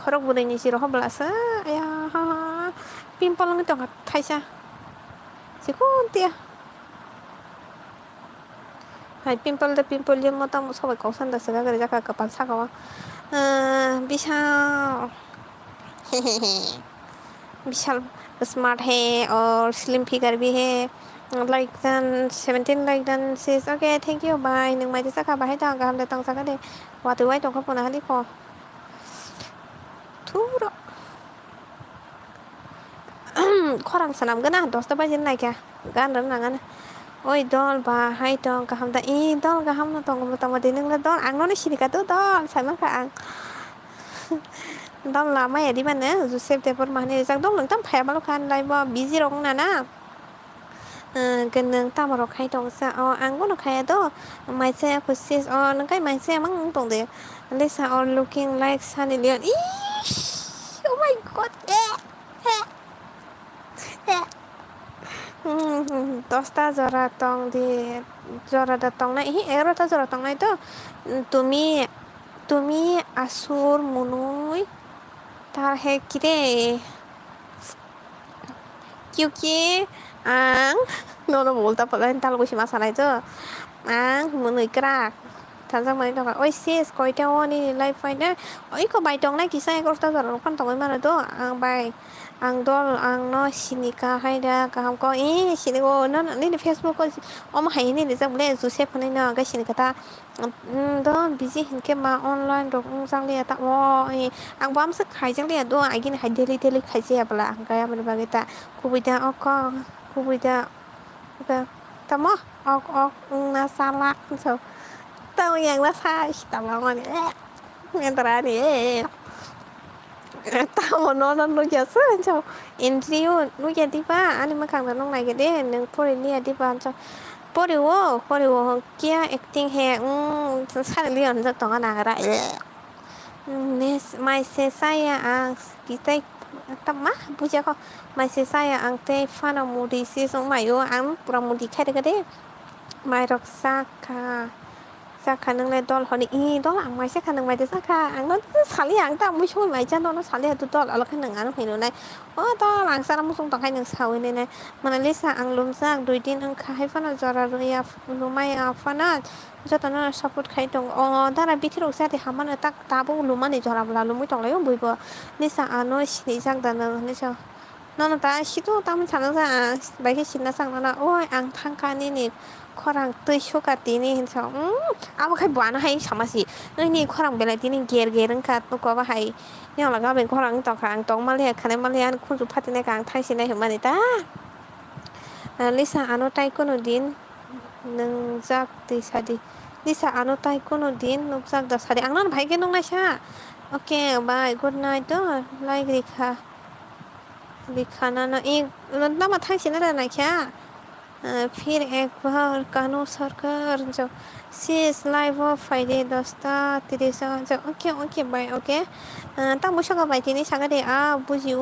खरक बुदायनि जेराव हाबलासो आया pimple दं थाइसा जेखौ दिया हाय pimple जे मता सबाय गावसान दासो गागरे जाका कपाल सागावा विशाल विशाल स्मार्ट है और स्लिम फिगर भी है लाइक देन 17 लाइक देन सेज ओके थैंक यू बाय नों मायदि जाका बाहाय दां गाहाम दे तां जागा दे वातु वाय दं खपना हालि ख थुरा खरां सानामगोन आं 10ता बाजिनो नायखा गाननो नाङानो ओइ दल बाहाय दं गाहाम दा दल गाहाम दं मता मति नोंला दल आंनावनो सिरिखाथ' दल साइमानखा आं dol lama ya di mana Joseph Debbarma ni jak dong nang tam phaya balo kan lai bo busy rong na na gần ta mà rồi khai đồng sa ăn có được khai đó mai xe của sis nang cái mai xe mang tông de Lisa all looking like Sunny Leon oh my god tosta jora tong di jora da tong na ero ta jora tong na to তুমি আসুর মুনুই তার হে কিরে क्योंकि आं no बोलता पता tal को सिमा सानाय तो आं मुनुय क्राक थांजा माने दं ओइ सिस कयताव नि लाइफ फाइना ओइ को बाय दं ना किसा एकरता जरा खान तंगै मानो तो आं बाय आं दल आं न सिनिका हायदा गाहाम को सिनिको नि फेसबुक को अम हाय नि जबले जुसे फनै न गा सिनिका ता द बिजि हिनके मा अनलाइन दं जांले ता आं बामसे खायजोंले द आगिन हाय डेली खायजेयाब्ला आं गाया मन बागैता कुबिदा कुबिदा tamo na salah so tao yang na sai tamo ni entra ni tao no ya sa so intriu no ya di ba ani ma kang nong nai ke de nang pore ni di ba so pore wo kia acting he sa lion sa tong na ra nes mai se saya kita tama buja ko mai se saya ang te fana mudi si so mai yo ang pura mudi khai de de mai rok saka nang le dol honi i dol ang mai se khanang mai de saka ang no sali ang ta mu choi mai chan no sali tu dol ala khanang an hoi no nai o dol ang sa mu sung tang khai nang sawi ne ne mana lisa ang lum sak dui din ang khai fana jara ruya lumai a fana jotana support khai tong o dara bithiro sa te haman tak tabu lumani jara bla lumui tong lai buibo lisa ano sini jak dana lisa no ta situ tam chanang sa bai ke sinna sang na oi ang thangka ni ni khorang tui suka tini hin so abo khai buana hai samasi ni khorang belai tini ger ang ka to ko ba hai ni la ga ben khorang to khang tong ma le khane ma le an khun ju phatine kang thai sinai hmani ta lisa ano tai kono din nung jak ti sadi lisa ano tai kono din nung jak da sadi ang nan bhai ke nong na sha okay bye good night to like लिखाना ना एक मतलब मथा से ना ना क्या फिर एक बार कानून सरकार जो sis live Friday 10:30 जो ओके बाय ओके ता मुशा का बाय तिनी सागा दे बुजियो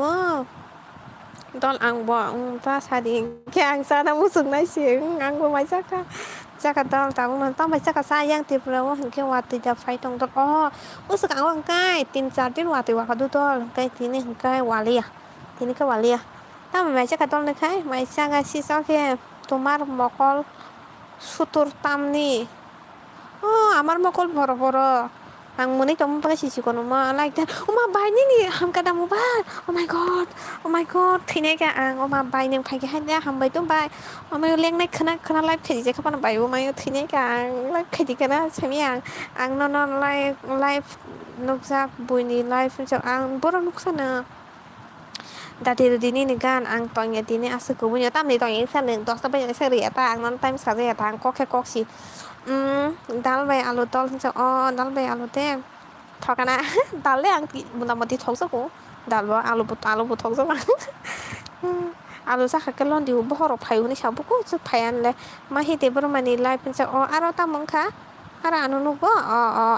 dol ang bo ta sadi ke ang sana musuk nai sing ang bo mai saka dol ta mun ta mai saka sayang ti pro ke wa ti da fai tong dol musuk ang kai tin cha tin wa ti wa ka du dol kai tini kai wa le tini ka wa le ta mai saka dol ne kai mai saka si so ke তোমার মকল সুতোর তামনি আমার মকল বড় বড় ang muni tom pa si ko no ma like that ma bai ni ham ka da mo ba oh my god thine ka ang ma bai nang phai ke ha da ham bai tum bai ma leng nai khana live khedi je ka pa bai ma thine ka ang live khedi ka na chami ang no live nuk jak buini live jo ang boro nuk sana dati dini ni gan ang tongya dini asu ko bunya tam ni tongya sa neng dos ta ba ya sa ri ta ang non time sa ya ta ang kok si dal bai alu tol jo dal bai alu te thokana dal le ang munamati thok sa ko dal ba alu bu thok sa alu sa ka lon di bo horo phai ni sa bu ko chu phai an le ma hi te bor mani lai pin sa aro ta mong kha ara anu nu bo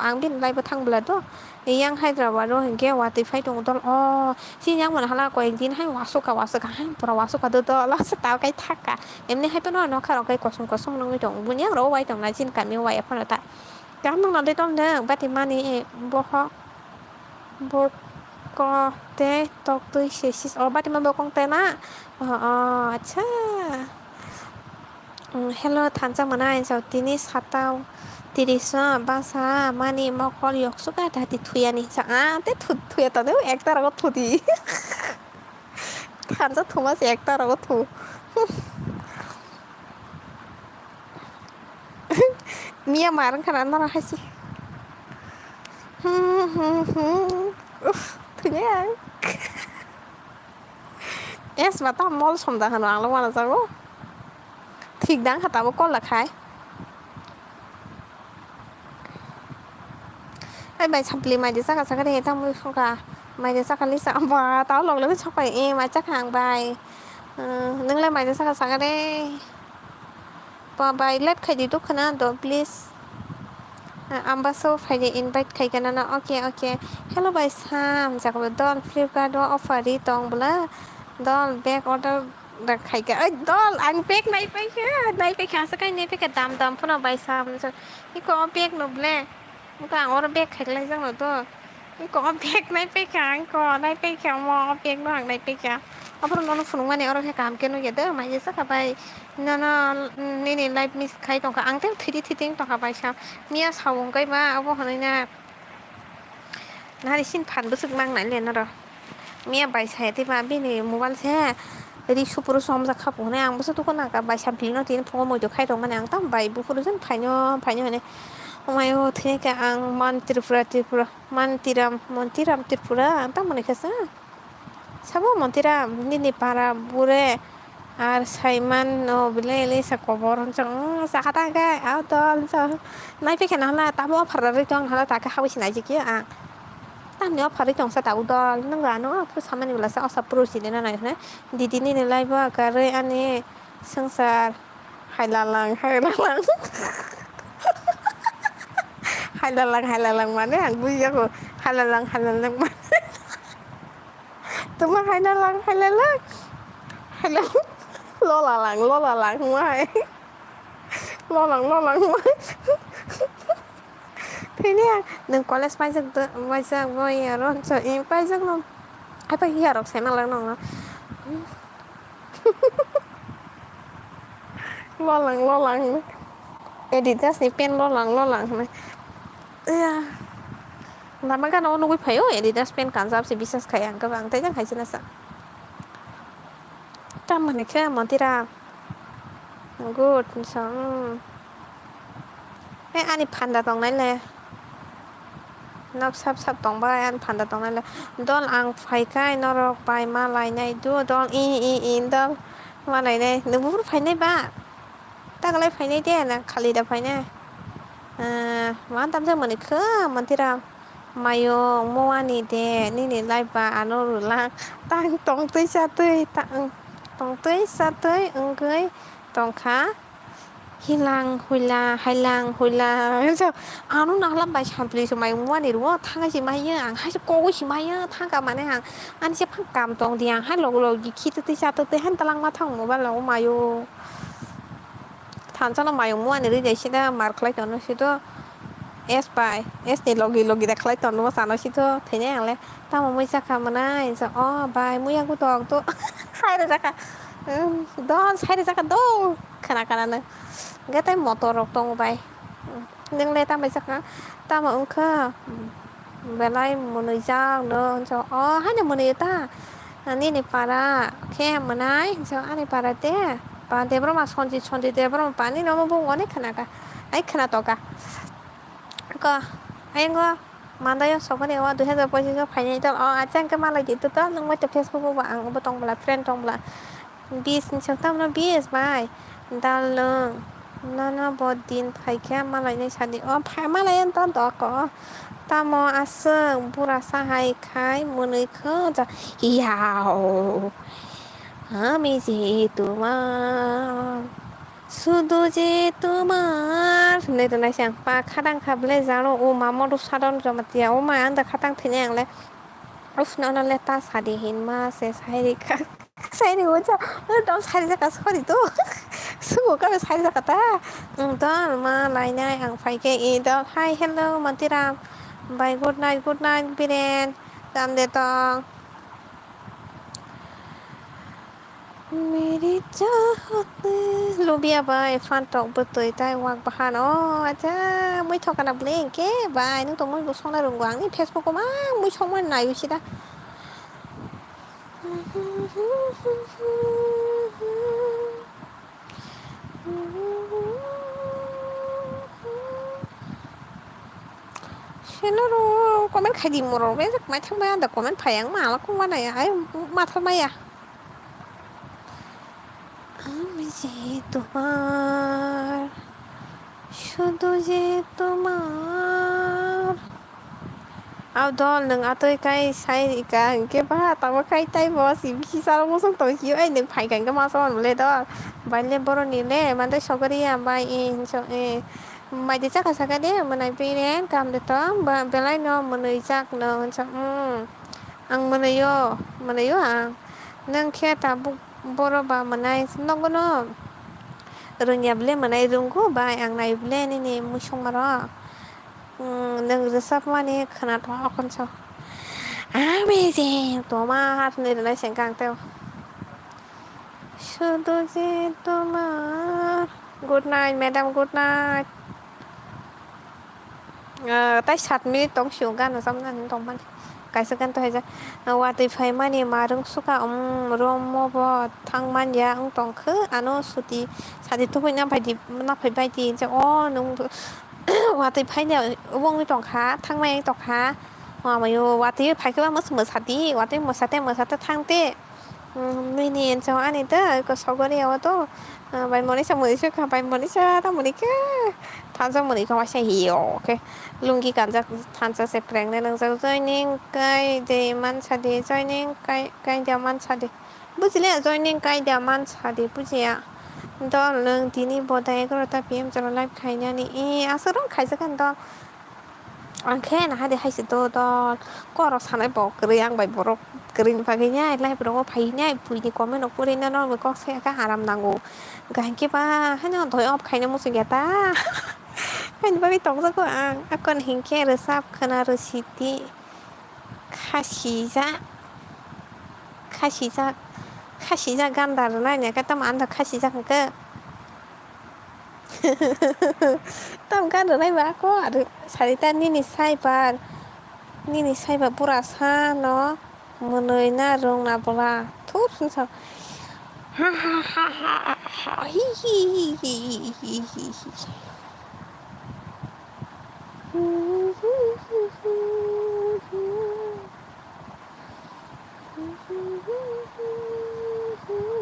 ang bin lai ba thang bla do yang Hyderabad ro henge wa ti phai tong dol si yang man hala ko ek din hai wasuka hai pura wasuka do la sa ta kai thaka emni hai pa no kha ro kai kosum nong tong bunya ro wai tong na chin kan mi wai pa ta kam nong na de tong ne ba ti mani bo ho bo ko te tok tu shesis ba ti ma bo kong te na acha hello thanjang manai so tini satau তিরিশা বাসা মানে মকল ইয়কসুকা তাহাতি থুয়ানি তে থুয়া তাদেও একটার আগত থুতি খানজা থুমাস একটার আগত থু মিয়া মারন খানা না রাখাইছি থুয়া এস বাতা মল সমদা হানো আংলো মানা যাবো ঠিক দাং হাতাবো call লাখায় bài sắp li mày thì chắc là cái này tao mới không cả mày thì chắc là lisa và tao lọc lấy chắc phải em mà chắc hàng bài nâng lên mày thì chắc là cái đây và bài let khai đi tốt khana đó please ambaso phải đi invite khai cái nào ok hello bài sam chắc là don flipkart đó offer đi tông bla don back order đặt khai cái đó anh back này phải khá cái này phải cái đam phun ở bài sam cái có back nó bleก็อ่างว่าเบกแข็งเลยจังหวะตัวก็เบกไม่ไปแข็งก็ได้ไปแข็งมอเบกบ้างได้ไปแข็งเอาพวกน้องฝุ่นวันนี้เราแค่การเกินหน่อยเด้อมาเยอะสักไปนั่นนี่ไลฟ์มิสใครต้องการอังเต็มทีทิ้งต้องการไปช้าเมียสาวงก็มาเอาพวกคนนี้น่าดิฉันผ่านรู้สึกมั่งไหนเรียนนะเราเมียใบใช้ที่มาพี่นี่มู่บ้านแช่รีชูปรุสอมสักขับหัวในอ่างบุษทุกคนน่ะกับใบชาพิลโนทีนพงมวยตัวใครตรงมันอ่างตั้มใบบุคคลฉันภายในเนี่ยOmayo thine ka ang man Tripura Montiram Tripura anta mone khasa sabo Montiram ni para bure ar saiman no bile le sa koboron chang sa khata ka au tol sa nai pe khana la ta bo phar ri tong hala ta ka hawi sinai ji ki ta ne phar ri tong sa ta udol nang ga no pu samani bla sa sa pro si na nai na didi ni lai ba ka re ane sangsar hailalang halalang mana ang buya ko halalang man tụi hay nó lăng hay lên lăng hay lên lo là lăng quá lo lắng quá thế nè đừng có lên bay dừng tự bay dừng voi rồi chờ em bay dừng luôn ai bay hiểu được xem là nó lo lắng editor si pen lo lắng này lama kan ono nunggu payo editor pen kan sab si bisa kaya ang kabang tayo kaya sinasa tama ni kaya montira good so ani panda tong nai le nap sap tong ba an panda tong nai le dol ang phai kai norok pai ma lai nai du dol i dol ma nai nai nu bu phai nai ba ta ka lai phai nai de na khali da phai nai wan tam je mani kha montira mayo mo ani de ni lai ba ano ru lang tang tong tui sa tui tang tong tui sa tui ung gui tong kha hilang hula so anu na lam bai champli so mai mo ni ru thang si mai ya ang hai so ko si mai ya thang ka ma ne hang an se phang kam tong diang hai lo gi khi tui sa tui han talang ma thang mo ba lo mayo than sa na mayo mo ni ri de si da mar klai ton si to S bài S thì logi đã khai toàn nó sao nó chỉ thôi thế nhá lẽ tao mà mới ra cả mà này sao bài mới ăn của toàn tôi sai được ra cả đó sai được ra cả đâu khana này cái tay motor rọc tông bài nhưng lẽ tao mới ra cả tao mà ông khờ về lại một người giang nữa cho hai người một người taนี่นี่paraแค่มาไหนจะอันนี้paraเต้ปานเดบรมาชนจีเดบรมาปานนี่น้องมาบุ้งวันนี้ขนาดกันไอ้ขนาดต่อกันก็ไอ้ก็มันได้สองคนเดียวว่าดูให้เราไปที่ก็ภายในตอนอาจารย์ก็มาเลยจิตตัวนึงว่าจะเฟซบุ๊กว่าอ่างก็ต้องมาเฟรนด์ต้องมาบีสช่างตั้มนะบีสไปดาลงนั่นบอดินไผ่แค่มาเลยในชั้นนี้ไผ่มาเลยตอนต่อก็ตามออาเซงบุราสหายคายมือนึกเขาจะยาวมีสิตัวมาশুধু যে তোমার নেতো নাই siang pa kadang kable zaro o mama ru sadon jamatia o ma anda khatang thineng le uf na le ta sadi hin ma se sai ka sai ni oja dom sai ka sori to sugo ka sai ka ta don ma lai nai ang phai ke i do hi hello mantiram bye good night biren dam de tong मेरी चाहत लुबिया बाय फान टक बतoi tai wak bahan aja mui thokana bleng ke bai nung to mui busong na rungwang ni facebook ko ma mui chong man nai usida Sino comment khai di moro be mai thang ba da comment phayang ma la ko wa nai ai ma thamai à আমি যে তোমার শুধু যে তোমার ao đó đừng tôi cái sai cả cái ba tao cái tay bỏ xí khi sao nó không tôi hiểu ấy đừng phải cảnh cái mà sao lên đó bài lên boro ni le mà tôi sau cái đi bài in cho mày thì chắc là sao cái đấy mà này bị nén cầm được đó bà bên lại nó mà người chắc nó cho ăn mà này yo à nâng kia ta boro ba mà này nó có nó rồi nhập lên mà này dùng có bài ăn này lên này nè mua xong mà đó nâng rất sắp mà nè khả năng đó con sao amazing tổ ma hát này là sẽ càng teo শুধু যে তোমার good night madam good night tay sạt mi tông xuống gan ở trongนั้นtôngมันcái sựกันตัวให้จะว่าติไฟมานี่มาถึงสุกะรวมโมบทางมันยาตองคืออันโนสุติสาธิตทุกคนนำไปดินับไปดีจะนุ่งว่าติไฟเนี่ยวงนี่ตองขาทางแมงตองขามาอยู่ว่าติไฟคือว่าเหมือนสาธิว่าติเหมือนสาธิทางเต้นี่นี่เจ้าอันนี้เต้ก็สองคนเดียวตัวไปโมนิชาโมนิชาไปโมนิชาต้องโมนิชาท่านจะโมนิชาว่าใช่หิวโอเคลุงกี่กันจะท่านจะเสพแรงในหนังสือใจนิ่งไกเดมันชาดีใจนิ่งไกเดียมันชาดีบุษเล่ใจนิ่งไกเดียมันชาดีบุษยาตอนเรื่องที่นี่บทใดก็เราตัดเพียงจะไล่ใครเนี่ยนี่อาสร้องใครสักกันตอน Angke nah hade hai situ dol koro sanai bo kri ang bai borok krin pagi nya lai borok phai nya pui ni komen ok puri na no ko se ka haram nango gangke ba hanya doi op khaina musu geta hani ba tong sa ko ang akon hingke resap khana resiti khasija khasija khasija ganda na nya ka tam anda khasija ke tam ganda nai ba ko sarita nini sai par nini saiba pura sa no monoi na rong na bola thur sa ha ha ha ha ha hi hi hi hi hi hi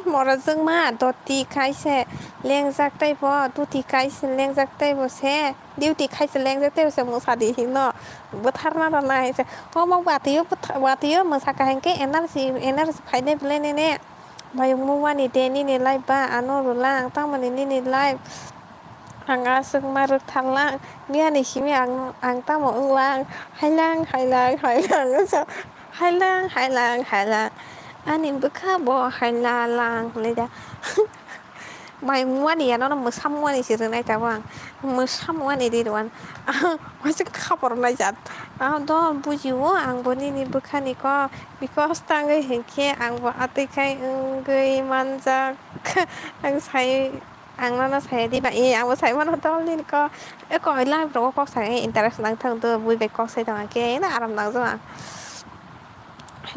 mora jeng ma doti kaise lengjak tai bo duti kaise lengjak tai bo se duty kaise lengjak tai bo se mo sadi hino botharna na nai se ho mo watiyo mo saka henke energy phaine blene ne bayung mo wani de ni ne live ba ano rulang tangmani ni ne live ang asung maruk thalang miani simi ang tamo unglang hailang so hailang anin bukha bo hailalang leda mai muani ya no musam muani sirnai ta bang musam muani di doan masih khabar nai jat do bujiwo ang boni ni bukha ni ko because tangai henke ang bo atikai ungui manja ang sai ang nana sai di ba ang bo sai man dol ni ko e ko live ro ko sai interest nang thang to bui be ko sai ta ke na aram nang zo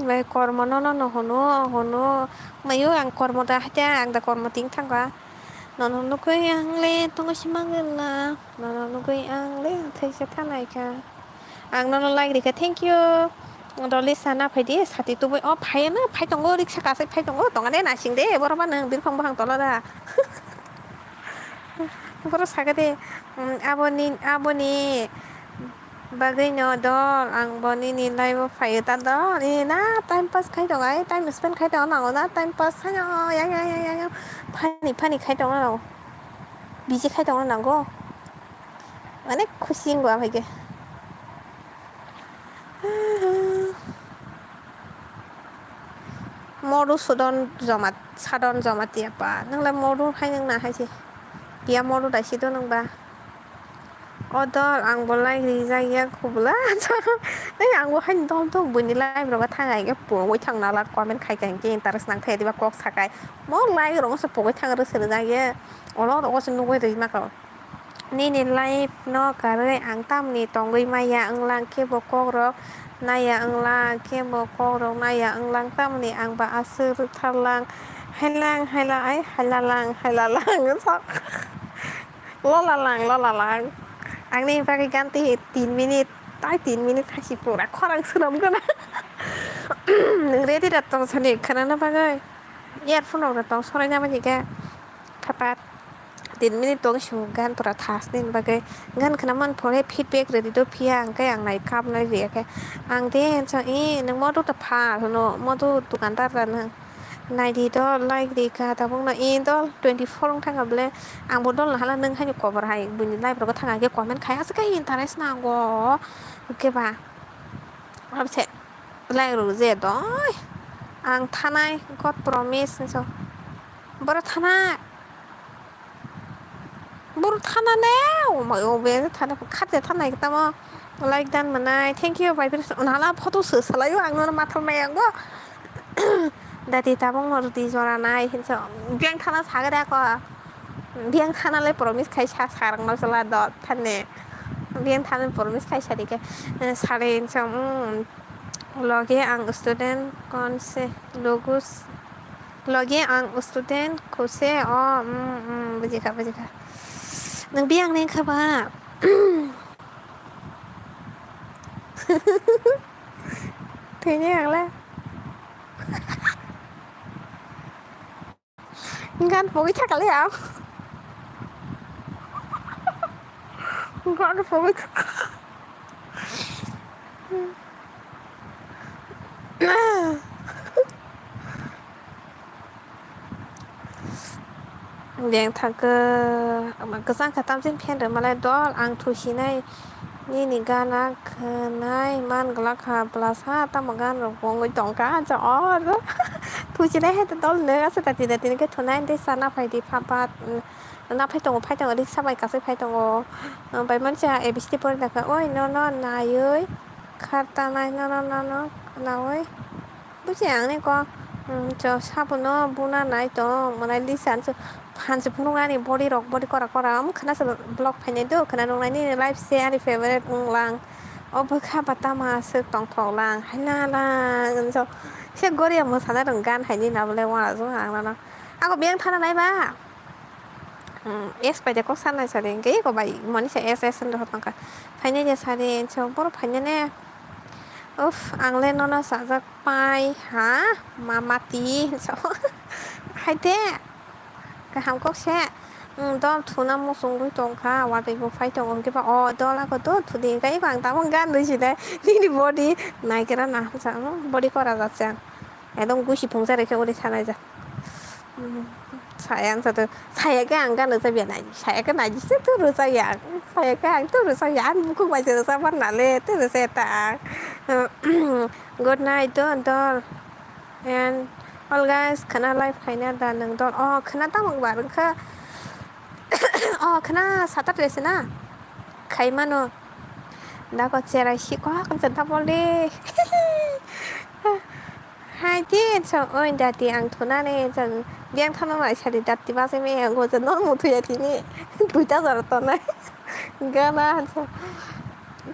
Mai kormo no hono mayo ang kormo da ja ang da kormo ting thang ba no ko yang le tong simangela no ko ang le thai sa thanai ka ang no like ka thank you doli sana phaidi sati tu oi phai na phai tong rik sa ka sai phai tong tong ane na sing de bor ba nang bir khong bang tola da bor sa ga de aboni bagay no dol ang boni ni live phai ta do ni na time pass khai dong ai time spend khai dong na time pass ha yang phani khai dong na biji khai dong na go মানে খুশি গো ভাইকে মরু Southern জমাত ইয়াপা नोंलाय मरु हाय नोंना हायसै बिया मरु दाइसिद नोंबा अदल आंबो लाइग्रि जायो खबला नै आंबो हाय दम बुनि लाइब्रबा थांगाय पगै थांना ला कमेन्ट खायगाय के इन्टारेस्ट नां थाय दिबा कक साकाय म लाइग्रबा पगै थांग रसर जायो अल दगस नुगै दै माखौ Nini live no kare ang tam ni tonggui maya ang lang ke bokok rok naya ang lang ke bokok rok naya ang lang tam ni ang ba asur thalang hailalang sok lolalang ang ni pakai ganti 3 menit tai 3 menit kasih pura korang suram gana nang ready datang sani karena bagai earphone ora tong sorai na majika kapat 3 menit tong sugan pura tas nin bagai gan kenaman pore feedback ready do piang cái ang này kap nai ria ke ang den so nang modu ta pha no modu tukandar nang nai di do like di ka ta bong na do 24 long thang able ang bodol na hala nang hayu cover hai buni live ro ko thanga ke comment khai as ka interest na go ke ba am se like ro je do ang thanai god promise so bor thana ne ma obe thana khate thana ke tamo like dan manai thank you bye nala photo salayo ang no mathal mai ang go dati tabong nor di jora nai hinso biang thana sagada ko biang thana le promise khai sa sarang no sala dot thane biang thana promise khai sa dike sare hinso loge ang student kon se logus loge ang student ko se bujika nang biang nen ka ba thế nhàng là gan phố cái chắc cái nào gan phố cái đèn thằng cơ mà cơ sang cả tam trên phen rồi mà lại đó ăn thu xí này Nini gana kanai man glak ha plasa tama gan ro ngoi tong ka cho đó thu chi đấy hết tol nữa sẽ tati cái thôn này để sana phải đi papa na phải tong đi sao cái phải tong bài man cha abc por là cái ôi nó này ơi khata này nó nào ơi bữa sáng này con 저 사부는 무난하이도 무난히 산수 한수 분홍아니 버리록 버리 거라 그나서 블록 파이네도 그나롱라니 라이프 세아리 페버릿 웅랑 어버카 바타마스 똥통랑 하나랑 그래서 셰거리야 뭐 사나른 간 하니 나블레 와라 좀 hàng ako biếng thân này ba S bây giờ có sẵn này sẽ đến cái của bảy món sẽ S được không cả phải như sẽ đến cho bố phải như nè Uff, ang lên nó xả ra pai hả mà mati sao hay thế cái Hàn Quốc sẽ đó thu năm một số cái trồng khá và thì phải trồng cái bảo đó là có tốt thu đi cái khoảng 8만 gan đấy chứ đấy đi body này cái đó nào sao body có ra sao 애동90 봉사를 이렇게 오래 살아자 사양서도 사야가 안 가는 사비야 나 사야가 나지 스스로 사야 사야가 안 또로 사야 안 묵고 마셔서 사만 나래 또로 세다 good night don and all guys kana live khaina da nang don khana ta mang bar kha khana satat resena khaimano da ko chera shi kwa kan ta bole hai tiết trời ơi đã tiếng thôn này chẳng biết thằng nó lại chạy đi đặt đi bao nhiêu mẹ ngồi chân nó một thời thì nè tụi cháu giờ tuần này gana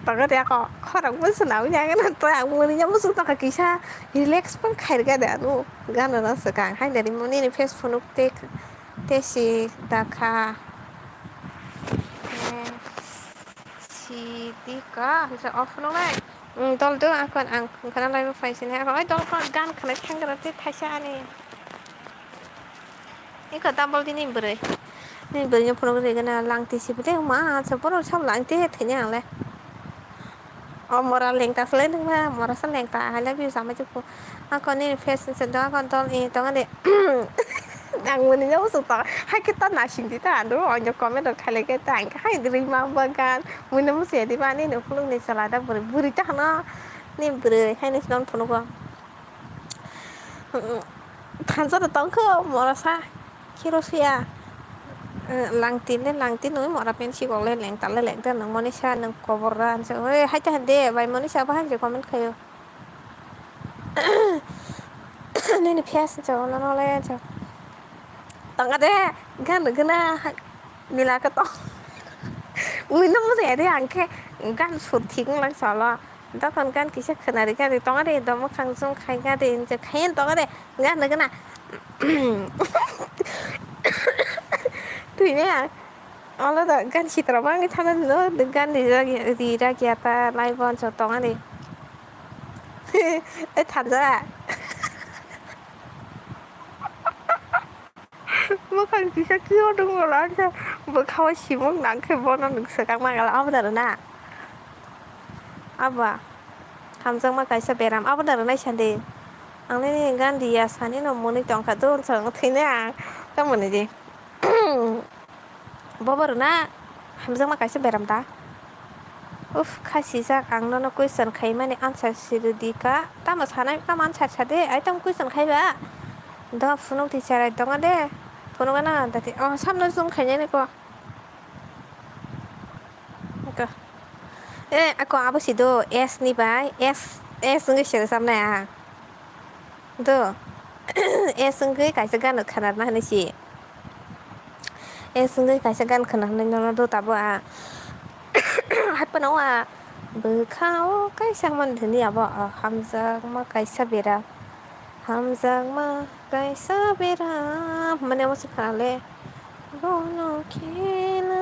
tao cái đấy có khó đọc bất nào nha cái này tôi ăn mua đi nhắm xuống tao cái kỳ sa relax bằng khai cái đấy nó gana nó sẽ càng hay để đi mua đi Facebook nó tết tết gì ta kha si đi cả sẽ off nó này tol tuh akan karena live fashion ya kalau tol kan gan kena berarti tasya nih ini kata bol ini bernya program kena langti sih betul mah sepuluh sam langti hanya le moral leng tas lain mah moral san leng ta hay view sama cukup akan ini fashion sedang akan tol ini tol ada đang muốn nhớ sự tỏ hai cái tên là xin thì ta đúng rồi nhớ comment được khai lại cái tảng cái hai đứa mà bằng can muốn nó sẽ đi bán nên lúc này sẽ là đã bự chắc nó nên bự hay nên nó phun qua thành rất là tốn không mà là sao Kirosia lang tin nói mà là bên chị gọi lên lẹng tên nó Monisha nó cover ra rồi hai cái đề bài Monisha bao nhiêu comment kêu nên là PS cho nó lên cho tengah deh kan kena nila ketok minum saya deh angke kan syuting lang salah entah kan kisah kena deh kan tengah deh dong langsung kayak deh kayak tengah deh kan kena tuh ini ya Allah dah kan citra banget tangan lo dengan di rakyat live on so tengah deh tanda bukan bisa kio dong aja berkawan simong nang kebonan sekarang magal apa dah na apa hamzang mah kaisa beram apa dah na sande ang ini kan dia sani no muni tong kado sang thine kamu ni di babar na hamzang mah kaisa beram ta kasih sak ang no question khai mane answer siru di ka tama sanai ka answer sade ai tam question khai ba da funung ti charai tong ade Kono kana tadi samno zoom kayaknya nih kok aku apa sih do S nih bay S nggak sih samna ya do S nggak kayak segan kanar nah nih sih S nggak kayak segan kanar nih nono do tabu hat penawa bekau kayak sama ini apa hamzah mah kayak sabira hamzah mah kayak sabira mana masuk kali bono kena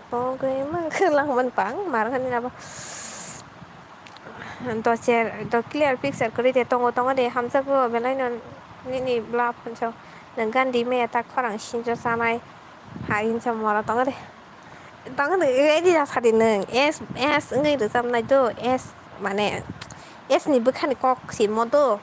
pokoknya mah kelang menpang marah kan apa to share to clear picture kali deh tunggu deh hamzah gua belai ini blap so dengan di me tak orang sinjo sanai hain sama orang tunggu deh ini dah hari neng S enggak itu sama itu S mana S nih bukan kok si moto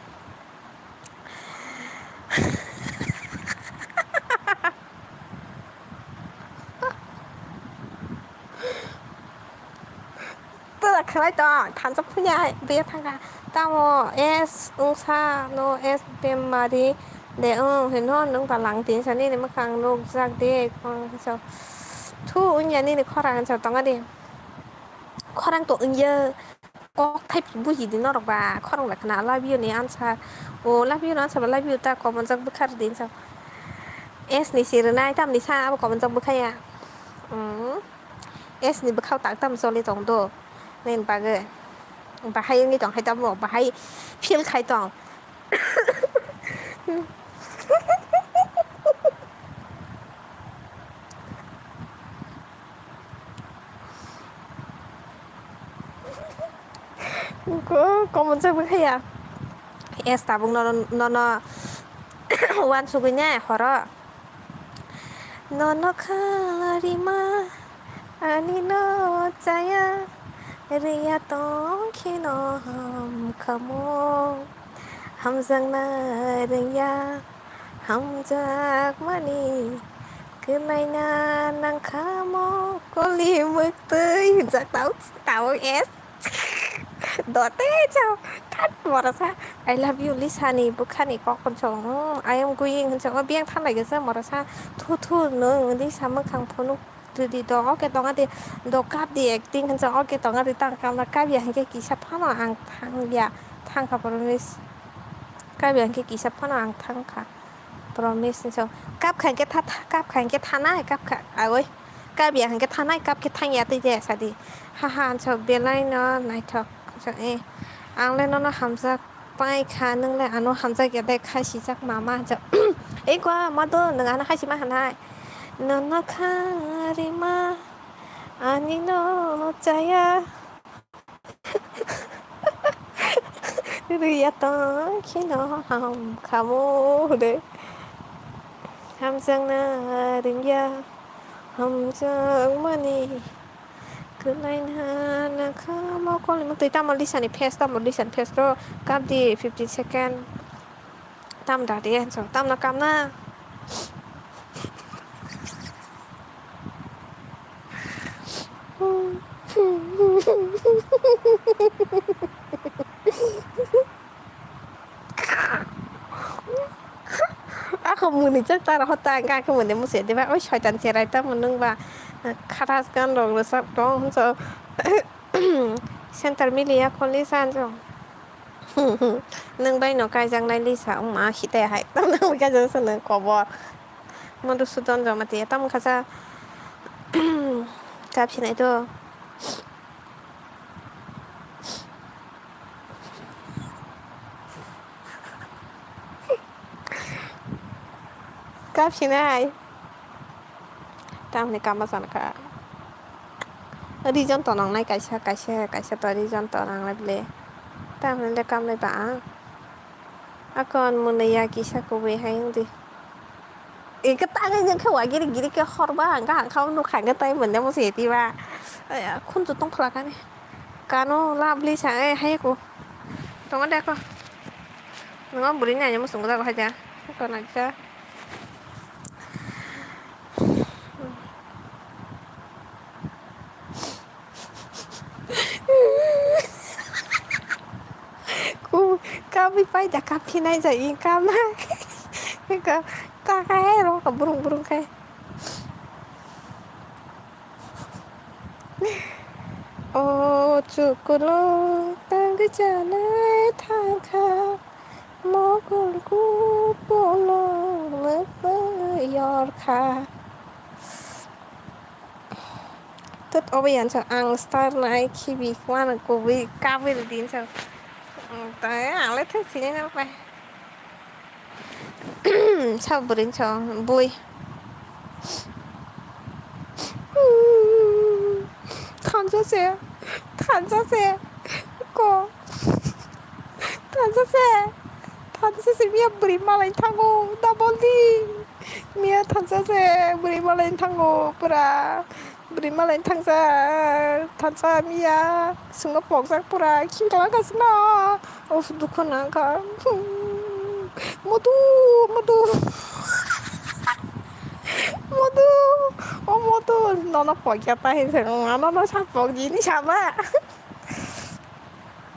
그래도 단속 푸냐 비타가 tao es ungsa no es bemari để thì nó vào lăng tiền sao này mà càng nó ra đi con sao thu nhà này khó rằng sao tao đi khó rằng tụi giờ có thay bút gì đến nó được bà khó rằng là khả năng live view này ăn sao ô live view nó sao live view ta có mình chẳng bức khát đến sao es này xí rồi này tao này sao có mình chẳng bức hay à es này bức khao tặng tao rồi tổng đồ nên bà cái bà hay nghe tổng hay tao một bà hay phiền khai tổng có mình chẳng bức hay à es tao bung nó wan sugunya horo nono karima ani no chaya riya tong khino ham khamo ham jang na riya ham jak mani cứ nay na nang khamo có li mực tươi jak tao tao es đó thế chào thắt vào ra sao I love you Lisa bukan có con chồng I am going con chồng ở biếng thắt lại cái sao mà ra sao thu thu nữa Lisa mới khăng phun lúc từ đi đó cái tông cái đồ cáp đi acting con chồng cái tông cái tăng cam là cáp gì cái kỳ sắp phá nó ăn thang ya thang cả promise cáp gì cái kỳ sắp phá nó ăn thang cả promise chồng cáp khang cái thắt cáp khang cái thang này cáp cả ơi cáp gì cái thang này cáp cái thang ya tới giờ sao đi ha ha chồng bên này nó này thật chồng ang lên nó hamza pai kha nâng lại anh nó hamza cái đây khai sĩ chắc mama chợ ấy qua mà tôi đừng ăn khai sĩ mà hẳn hai nó karima anh nó chaya riya to khi nó ham kamu đấy hamza na riya hamza mani cứ này na khamo con mình tới tao một listen paste tao một listen paste rồi cam đi 50 second tam đã đi rồi tam nó cam na không muốn thì chắc ta là hot tang cái không muốn để muốn sẽ đi vào ôi trời tận sẽ lại tao muốn nâng vào khát gan rồi sắp đó không sợ center milia con lý san rồi nâng bay nó cài răng này lý sao mà khi tè hay tao nâng cái răng sân quả bò mà được sụt rồi mà tè tao khá sa cáp chi này thôi cáp chi này tao này cam mà sao cả đi dân tỏ nòng này cái xe tỏ đi dân tỏ nòng này bề tao này cam này bả còn muốn này cái xe cô về hay không đi cái tay cái những cái quả cái hot ba hàng cái hàng không nó khẳng cái tay mình đang muốn xỉa đi ba khuôn tụt tông phật cái này cá nó làm ly sáng hay cô tao ăn đẹp không nó ngon bún này nhưng mà sống ra có hay chưa còn này chưa cô cam bị bay đã cam khi này dậy cam này cái cái đó cả burung cái ô chú cô lo tăng cái chả này thang kha mò con cú bộ lo mất với yar kha tất ở bây giờ sao ăn star này khi bị qua là cô bị cao với đến sao tới ăn lấy thức gì nữa vậy sao bữa đến sao vui 탄자세 cô 탄자세 미야 브리말라인 타고 나볼디 미야 탄자세 브리말라인 타고 브라 브리말라인 탄자 미야 싱가포르 브라 킹가 가스나 두코나가 모두 modu nó bỏ cho tay thì nó sắp bỏ gì đi sắp á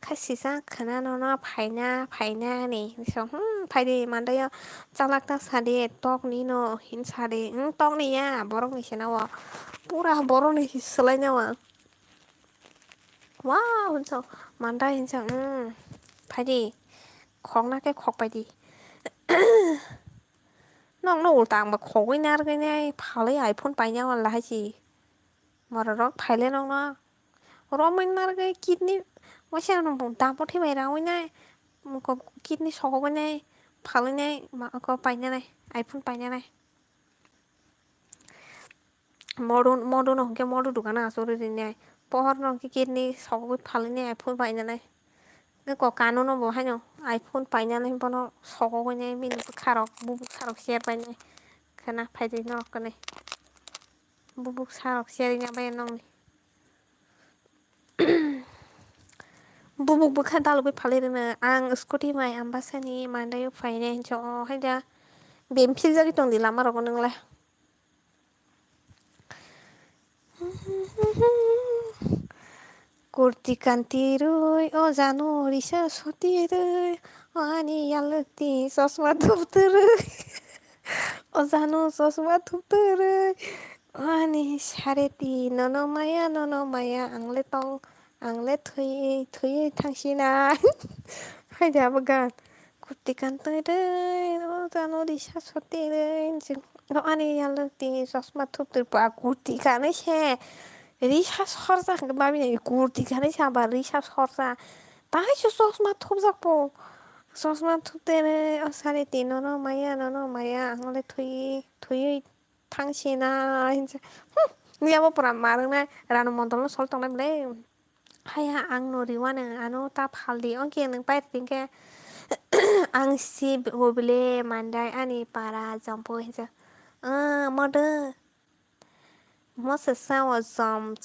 खासिसा खोनानो फायना nih so फायदे 만다야 짤락다 사대 떡니노 흰사대 떡니야 버럭니시 나와 뿌라 버럭니시 슬라이 나와 wow so 만다 인사 파이디 콩나게 콕파이디น้องนูต่างมาโขกไว้นาร์กันไงพาเลยไอ้พ่นไปเนี่ยวันละสิมารอกไทยเลยน้องเนาะรอไม่นาร์กันคิดนี่ว่าใช่น้องผมตามพอที่ไม่เราไว้ไงมันก็คิดนี่ชอบไว้ไงพาเลยไงมาก็ไปเนี่ยไงไอ้พ่นไปเนี่ยไงมอดูน้องแกมอดูดูกันนะสุดเลยเนี่ยพอน้องคิดนี่ชอบไว้พาเลยเนี่ยไอ้พ่นไปเนี่ยไงก็ก่อการน้องบอกให้เนาะไอ้พ่นไปเนี่ยไงพอน้องชอบไว้ไงมีบุคคารอกบุคคารอกเชียร์ไปเนี่ยคณะไปที่นอกกันเลยbubuk sarok sharing apa yang nong nih bubuk bukan tahu lebih paling ang scooty mai ambasani manda yuk finance oh aja bempil jadi tong di lama rokok neng lah kurti kantirui oh zanu risa sotirui oh ani yalukti sosma tupturui oh zanu sosma tupturui 아니 샤레띠 너너마야 앙레 트이 당신아 하이디 아버간 굿띠간 뜨르 너자노리 샤소띠르 너 아니 얄르띠 소스마 톱들 봐 굿띠간에 샤 리샤 서사 마미네 굿띠간에 샤바 리샤 서사 다이쇼 소스마 톱작보 소스마 톱들은 샤레띠 너너마야 앙레 트이 당신아 이제 니가 뭐 보란 말은 라는 mondolo soltong le haya ang noriwana anu ta phaldi onke nang pai tingke ang si gobele mandai ani para jampo hinja mode mosa sawa zom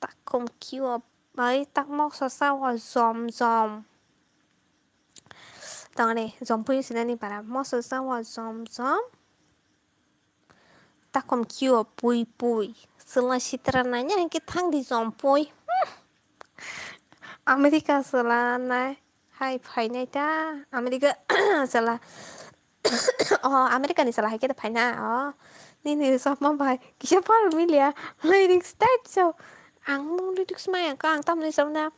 takum kiwa bai tak mosa sawa zom tangane jompo sinani para mosa sawa zom takom kiwa pui setelah citrananya yang kita hang di zompoi Amerika selana hai paina ta Amerika salah oh Amerika ni salah kita paina oh ni sama bai kisah paru milia leading start so ang mong leading smaya ka ang tam ni samna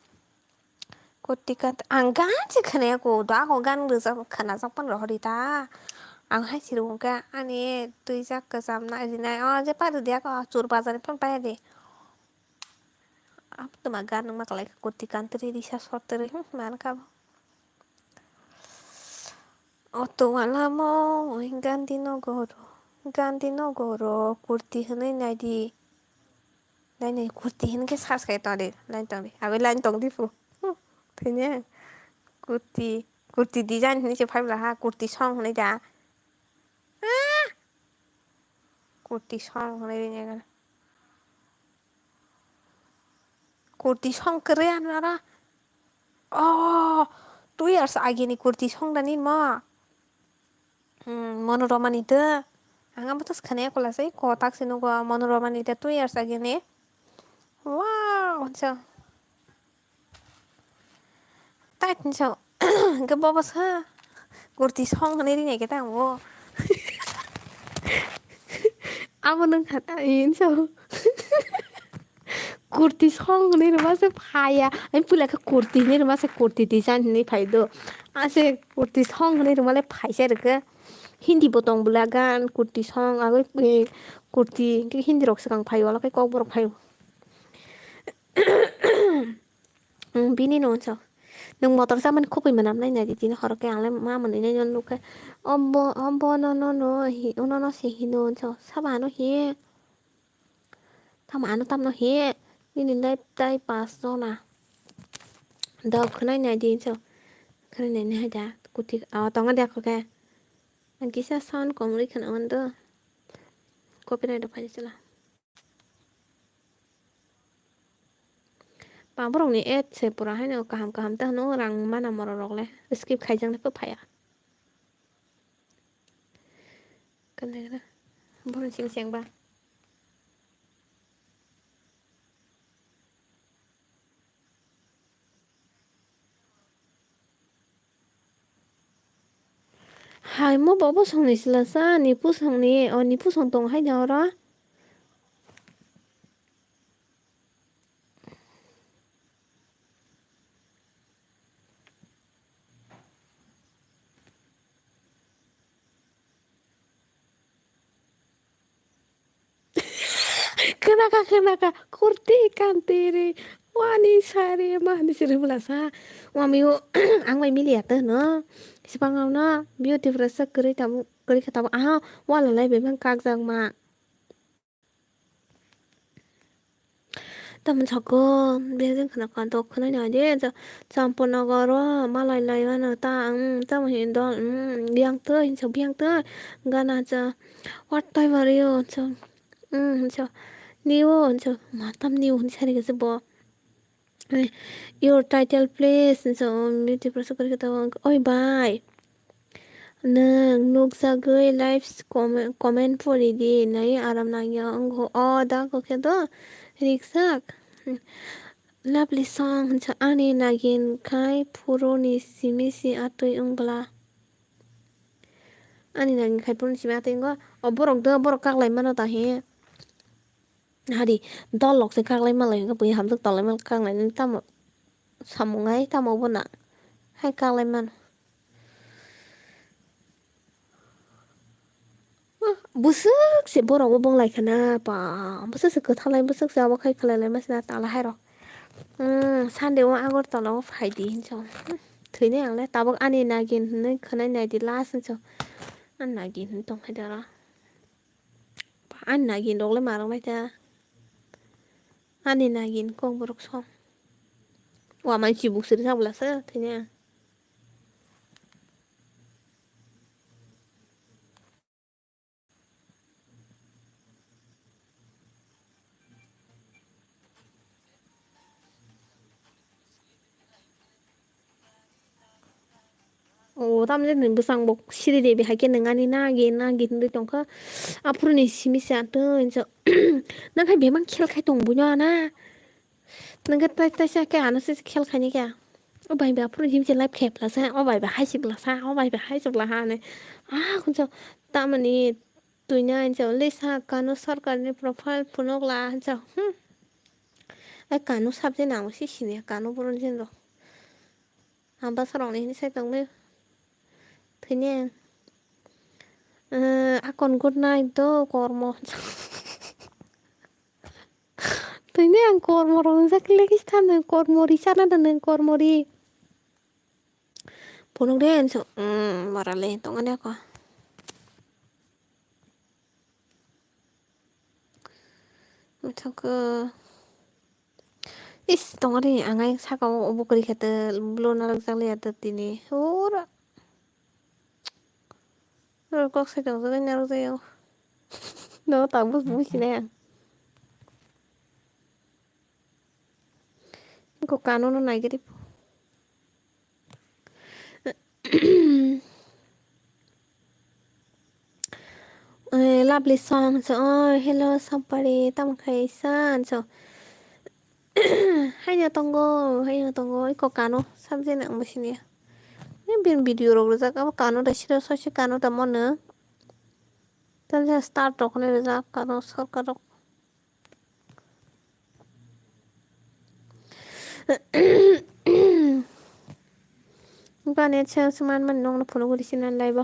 ketika anggan sih kena aku doa aku gan được kena sampan roh di ta ang hai sih ka ani tuisa ke samna di nai oh je paru dia ko sur bazar pun paya deh apa tuh magan mak lagi ketika antri di sorter mana kamu Oto wala mo ganti no goro kurti hene này kurti hene cái sao cái to đi lên tong đi phụ thế nhá kurti design hene phải là ha kurti song này đã kurti song này nha kurti song keren lah oh 2 years lagi nih kurti song dan ini mah monoraman itu angam betul sekarang aku lasai kotak sini gua monoraman itu 2 years lagi nih wow so tak so gak bawa sah kurti song ini nih kita mau apa neng katain so kurti song ini rumah se paya ini pula ke kurti ini rumah se kurti desain ini paydo ase kurti song ini rumah le payah ke hindi botong belagan kurti song aku kurti cái hindi rok sekang payo lah cái kau borok payo bini non so nung motor sa man kopi manam nai nai di hor ke ale ma man ni non luka ombo no hi no si hi non so sama no hi thama no tam no hi bini dai pas so na da khunai nai di so khunai nai da kurti tong ada ko ke ang kisah sound komri kan on do copyright apa sila Pamorong ni se pura hai no kaham ta no rang mana mororok le skip khai jang le phaya kan le bon sing ba mo bo bo song ni sila sa ni pu song ni o ni pu song tong hai nhau đó. Kenaka kurti kan tiri wani sari mah di sini belasa wa miu ang mai mili ata no sipang no beauty fresh keri katamu ah wala lai be bang kak jang ma taman chako bezen kana kan to kana nya de champo nagaro malai lai wana ta tam hin do biang te hin so biang te gana cha what tai vario cha cha niwo cha matam niwo sari ke bo your title please so beauty fresh keri katamu oi bye nang nuksagoy lives comment puri di nai aram nangya angho da ko kedo riksak lovely song cha ani nagin kai puroni simisi atoi ungbla ani nagin kai puroni simisi atoi ngo borok kak lai mano ta he hari dolok se kak lai malai ko pui ham tuk tolai mal kak lai tam samungai tam obona hai kak lai man busuk si borok obong lai kana pa busuk se kothalai busuk se abo khai khalai lai masna tala hai ro Sunday wa agor tala wa faidi hincho thine ang le tabok ani nagin ne khanai nai di las hincho an nagin tong hai dara pa an nagin dog le marang mai ta ani nagin kong borok song wa mai chi buk sir sa bula sa thine tamje nin busang bok siri debi haike nangani nagin de tongkha apurni simisi ato hincho nang khai bemang khel khai tong bunya na nangka tai sa ke anu se khel khai ni kya o bai ba puru jim che live khep la sa o bai ba hai sip la sa o bai ba hai sip la ha ne kun cho tamani tuina hincho lisa kanu sarkar ni profile punok la hincho ai kanu sabje nang si sini kanu purun jin ro hamba sarong ni sai tong me thine akon good night do kormo thine ang kormo ro zakle kistan kormo ri sana dan kormo ri punok den so marale tong ane ko 저그 is tongari angai saka obukari khata blona rakjali atatini ora kok sa jong sa nyaro sayo no tabus busine ko kanu no naigiri lovely song so hello somebody tam khai san so hanya tonggo iko kanu samje nang musini bin video rog rojak abo kanu da sira sase kanu da mono tam start rokne rojak kanu sarkar rok bane chang suman man nong na phono gori sinan laiba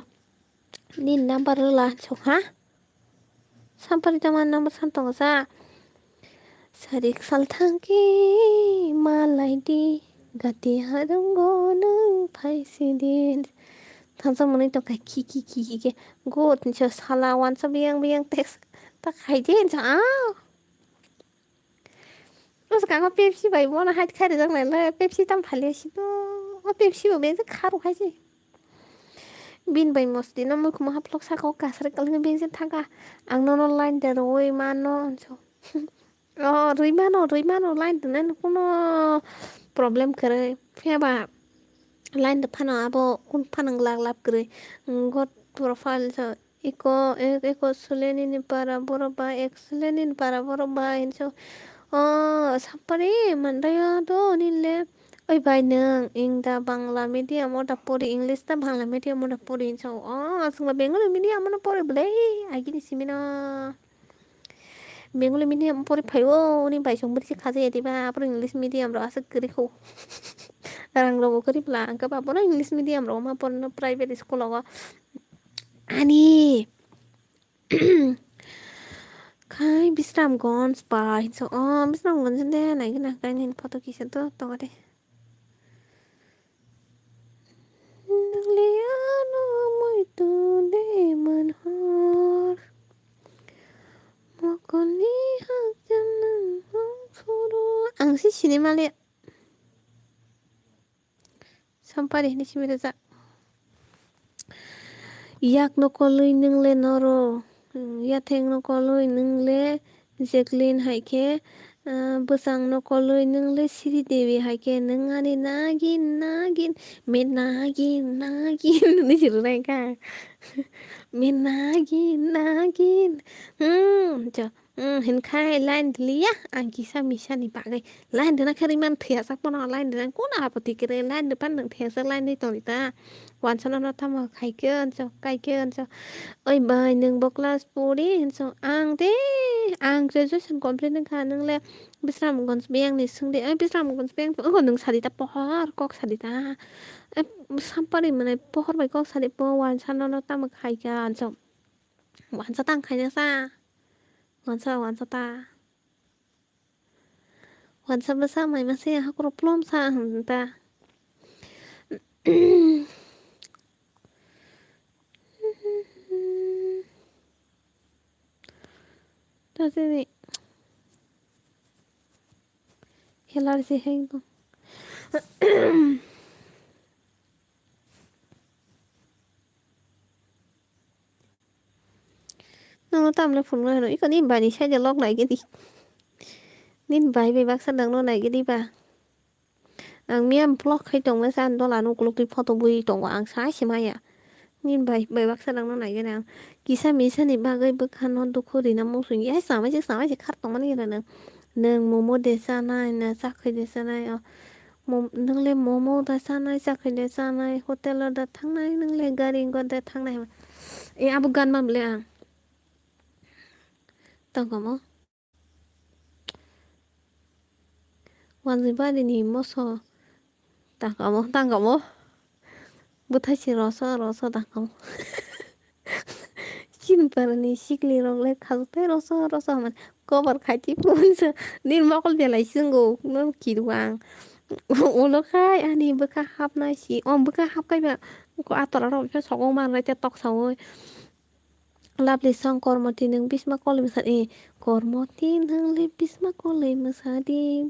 ni number la so ha sampari taman number santong sa sarik salthangki malai di gati harungo nang phaisidin thangsa moni to kai ki ke go tincha sala wan sa biang text ta khai den cha terus kang Pepsi bai mo na hat khai de jang le Pepsi tam phale si to Pepsi bo ben kharu khai si bin bai mos din mo kuma haplok sa ko kasar kal nge ben thanga ang no line de roi mano so rui mano line de nan kuno problem kare phia ba line de phano abo kun phanang lag lap kare got profile so iko sulenin para boroba excellent para boroba so sampari mandaya do nile ओइ बाय नों इं दा बांला मिडियामाव दा परि English दा बांला मिडियामाव दा परि इनसाव जोंना बेंगलि मिडियामावनो परिबोलै आइगिनि सिमिना बेंगलि मिडियाम परि फाइव नि बाइसं बोरसि खाजे दिबा पर इंलिस मिडियाम रो असक करिखौ रां रव करिब्ला अंका बाबना इंलिस मिडियाम रो मा पन प्राइवेट स्कुलाव ani khai Bisramgons by so Bisramgons and then I can find in Portuguese to Tore. Leano muito de manhor Mokoni hajanan suru ang si sinimali sampari ni simiraza yak no kolui ningle noro yatheng no kolui ningle Jacqueline haike bosang no kolui ningle Siri Devi haike ningani nagin me nagin ni siru ka me nagin cho hinkai line liya ang kisa misa ni bagai line dina kariman thia sak pona line dina kona apati kire line depan nang thia sak line ni tonita wan sana na thama khaike cho kaikke cho oi bai nung bo class puri so ang graduation complete nang kha nang le bisram gons beng ni sungde ai bisram gons beng ko nung sarita pohar kok sarita sampari mane pohor bai kok sari po wan sana na tama khaika so wan sa tang khai na sa wan sa ta wan sa basa mai ma se ha ko plom sa ta ta se ni helar si heng to nó tạm là phun rồi ít có nín bài đi sai giờ log này cái đi nín bài về bác sẵn nó này cái đi bà ang miam blog hay trồng cái san đó là nó cũng cái photo bui trồng ang sai xem ai à nín bài bài bác sẵn nó này cái nào kisa mi san đi ba cái bức khăn nó đục đi nằm mông suy nghĩ sao mấy chiếc khát tông cái này nâng momo de san này nè sắc khi de san này nâng lên momo de san này sắc khi de san này hotel ở thang này nâng lên garing có de thang này abu gan mà beli à tao có mò 완전히 모서 땅가모 못하시 러서 땅가모 신바르니 시글리롱레 가족대 러서 하면 거버 가지 보면서 닌 먹을 때 라이승고 너 기도왕 올라가 아니 bữa hấp này chỉ bữa hấp cái mà có ăn tọa rồi cho sống mà lại cho tóc sống Labli sang kormoti nang bisma kole masadi kormoti nang le bisma kole masadi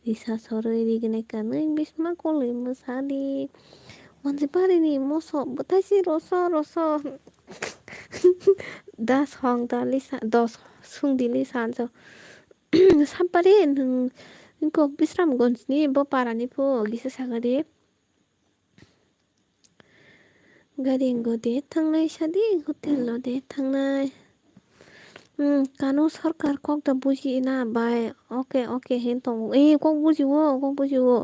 disa sore digene kanang bisma kole masadi wanzi pare ni moso batashi roso das hong da lisa dos sung di lisa so sampare nang ko bisram gons ni bo parani po gisa sagari 가리인거 데 탕나이 샤디 호텔로 데 탕나이 कानो सरकार कक त बुझिना बाय okay हेन तङ कक बुझिवो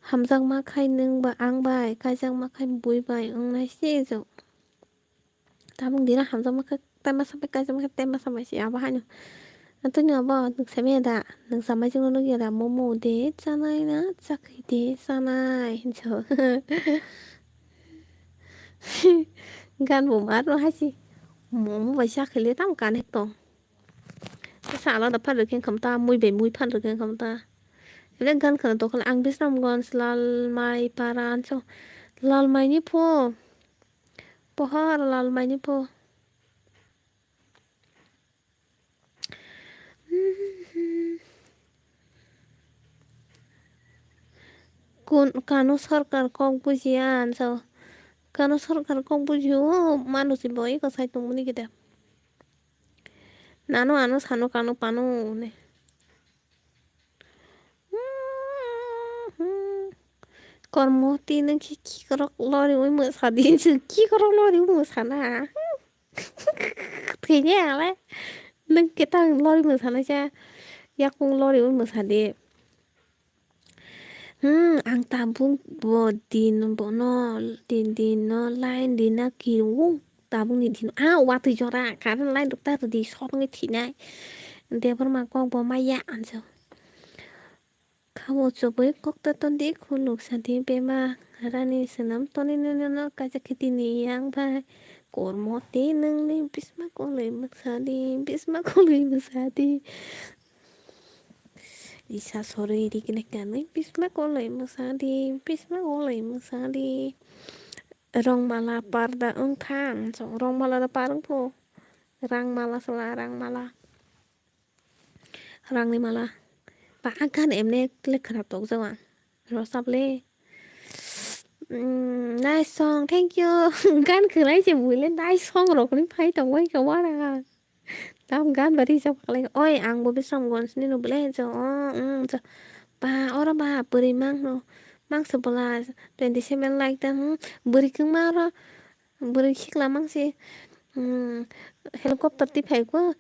हामजां मा खाइ नों बा आं बाय काइजां मा खाइ बुइ बाय नाइ से जौ ताबुं दिना हामजां मा खाइ ताइमा साबाय काइजां मा खाइ ताइमा साबाय से आबा हानो antonio aba nung same da nung samai jing no gira momo de chanai na chakri de sanai so gan bộ mát rồi hay gì muốn vậy sao khi lấy tao cả này to cái sao nó đập phát được cái không ta mùi bể mùi phát được cái không ta lấy gan khẩn to kalau ang bis ram gon lal mai paran so lal mai ni po pohar lal mai ni po kun kanu sarkar kok bujian so kanu sarkar kok bujiu manusi boy ko sai tumuni kita nano anu sano kanu panu ne kormoti nang ki korok lori ui mu sadi ki korok lori mu sana thì nhé đấy nâng cái tầng lori mu sana cha yak kung lori ui mu sadi Ang tabung bo din bo no din no line din na kiu tabung ni din wa tu jora karan line dokta di so ngi thi nai Debbarma kong bo maya anjo kawo chobai kokta ton di khuluk sa di bema rani senam toni no kaja khiti ni yang ba kormo ti nang ni bisma ko le bisma ko le masadi isa sore di kene kane bisma ko le masadi rong mala parda khang so rong mala da parang po rang mala sala rang ni mala pa akan em ne le kharap tok jawa ro sap le nice song thank you gan cứ lấy chỉ mùi lên nice song rồi cũng phải tao quay cái quá ra tao gan bà đi sao lại ôi ăn bố biết xong còn xin nó bê cho cho ba ora ba beri mang no mang 11 27 like tam beri kemana beri khikla mang sih helikopter tipe quá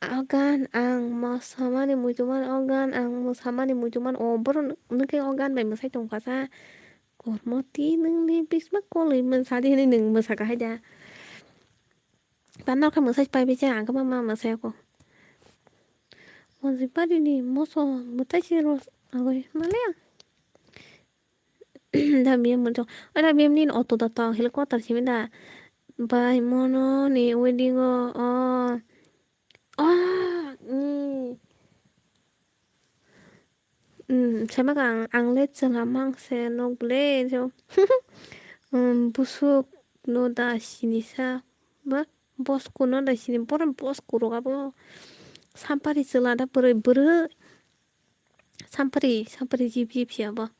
organ ang mas hamani mujuman organ ang mas hamani mujuman obor nake organ bay masai tong kasa kormoti nung ni bismak ko li man sa di ni nung masaka haja panal ka masai pai bija ang ka mama masai ko Onzi pari ni moso mutashi ro agoi malaya da miem mo ada miem ni auto da ta helicopter chimida bai mono ni wedding 제막 앙레츠가 망세 노블레죠 busuk no da sinisa ba bosku no da sini poran bosku ro gabo sampari selada bere sampari jip siapa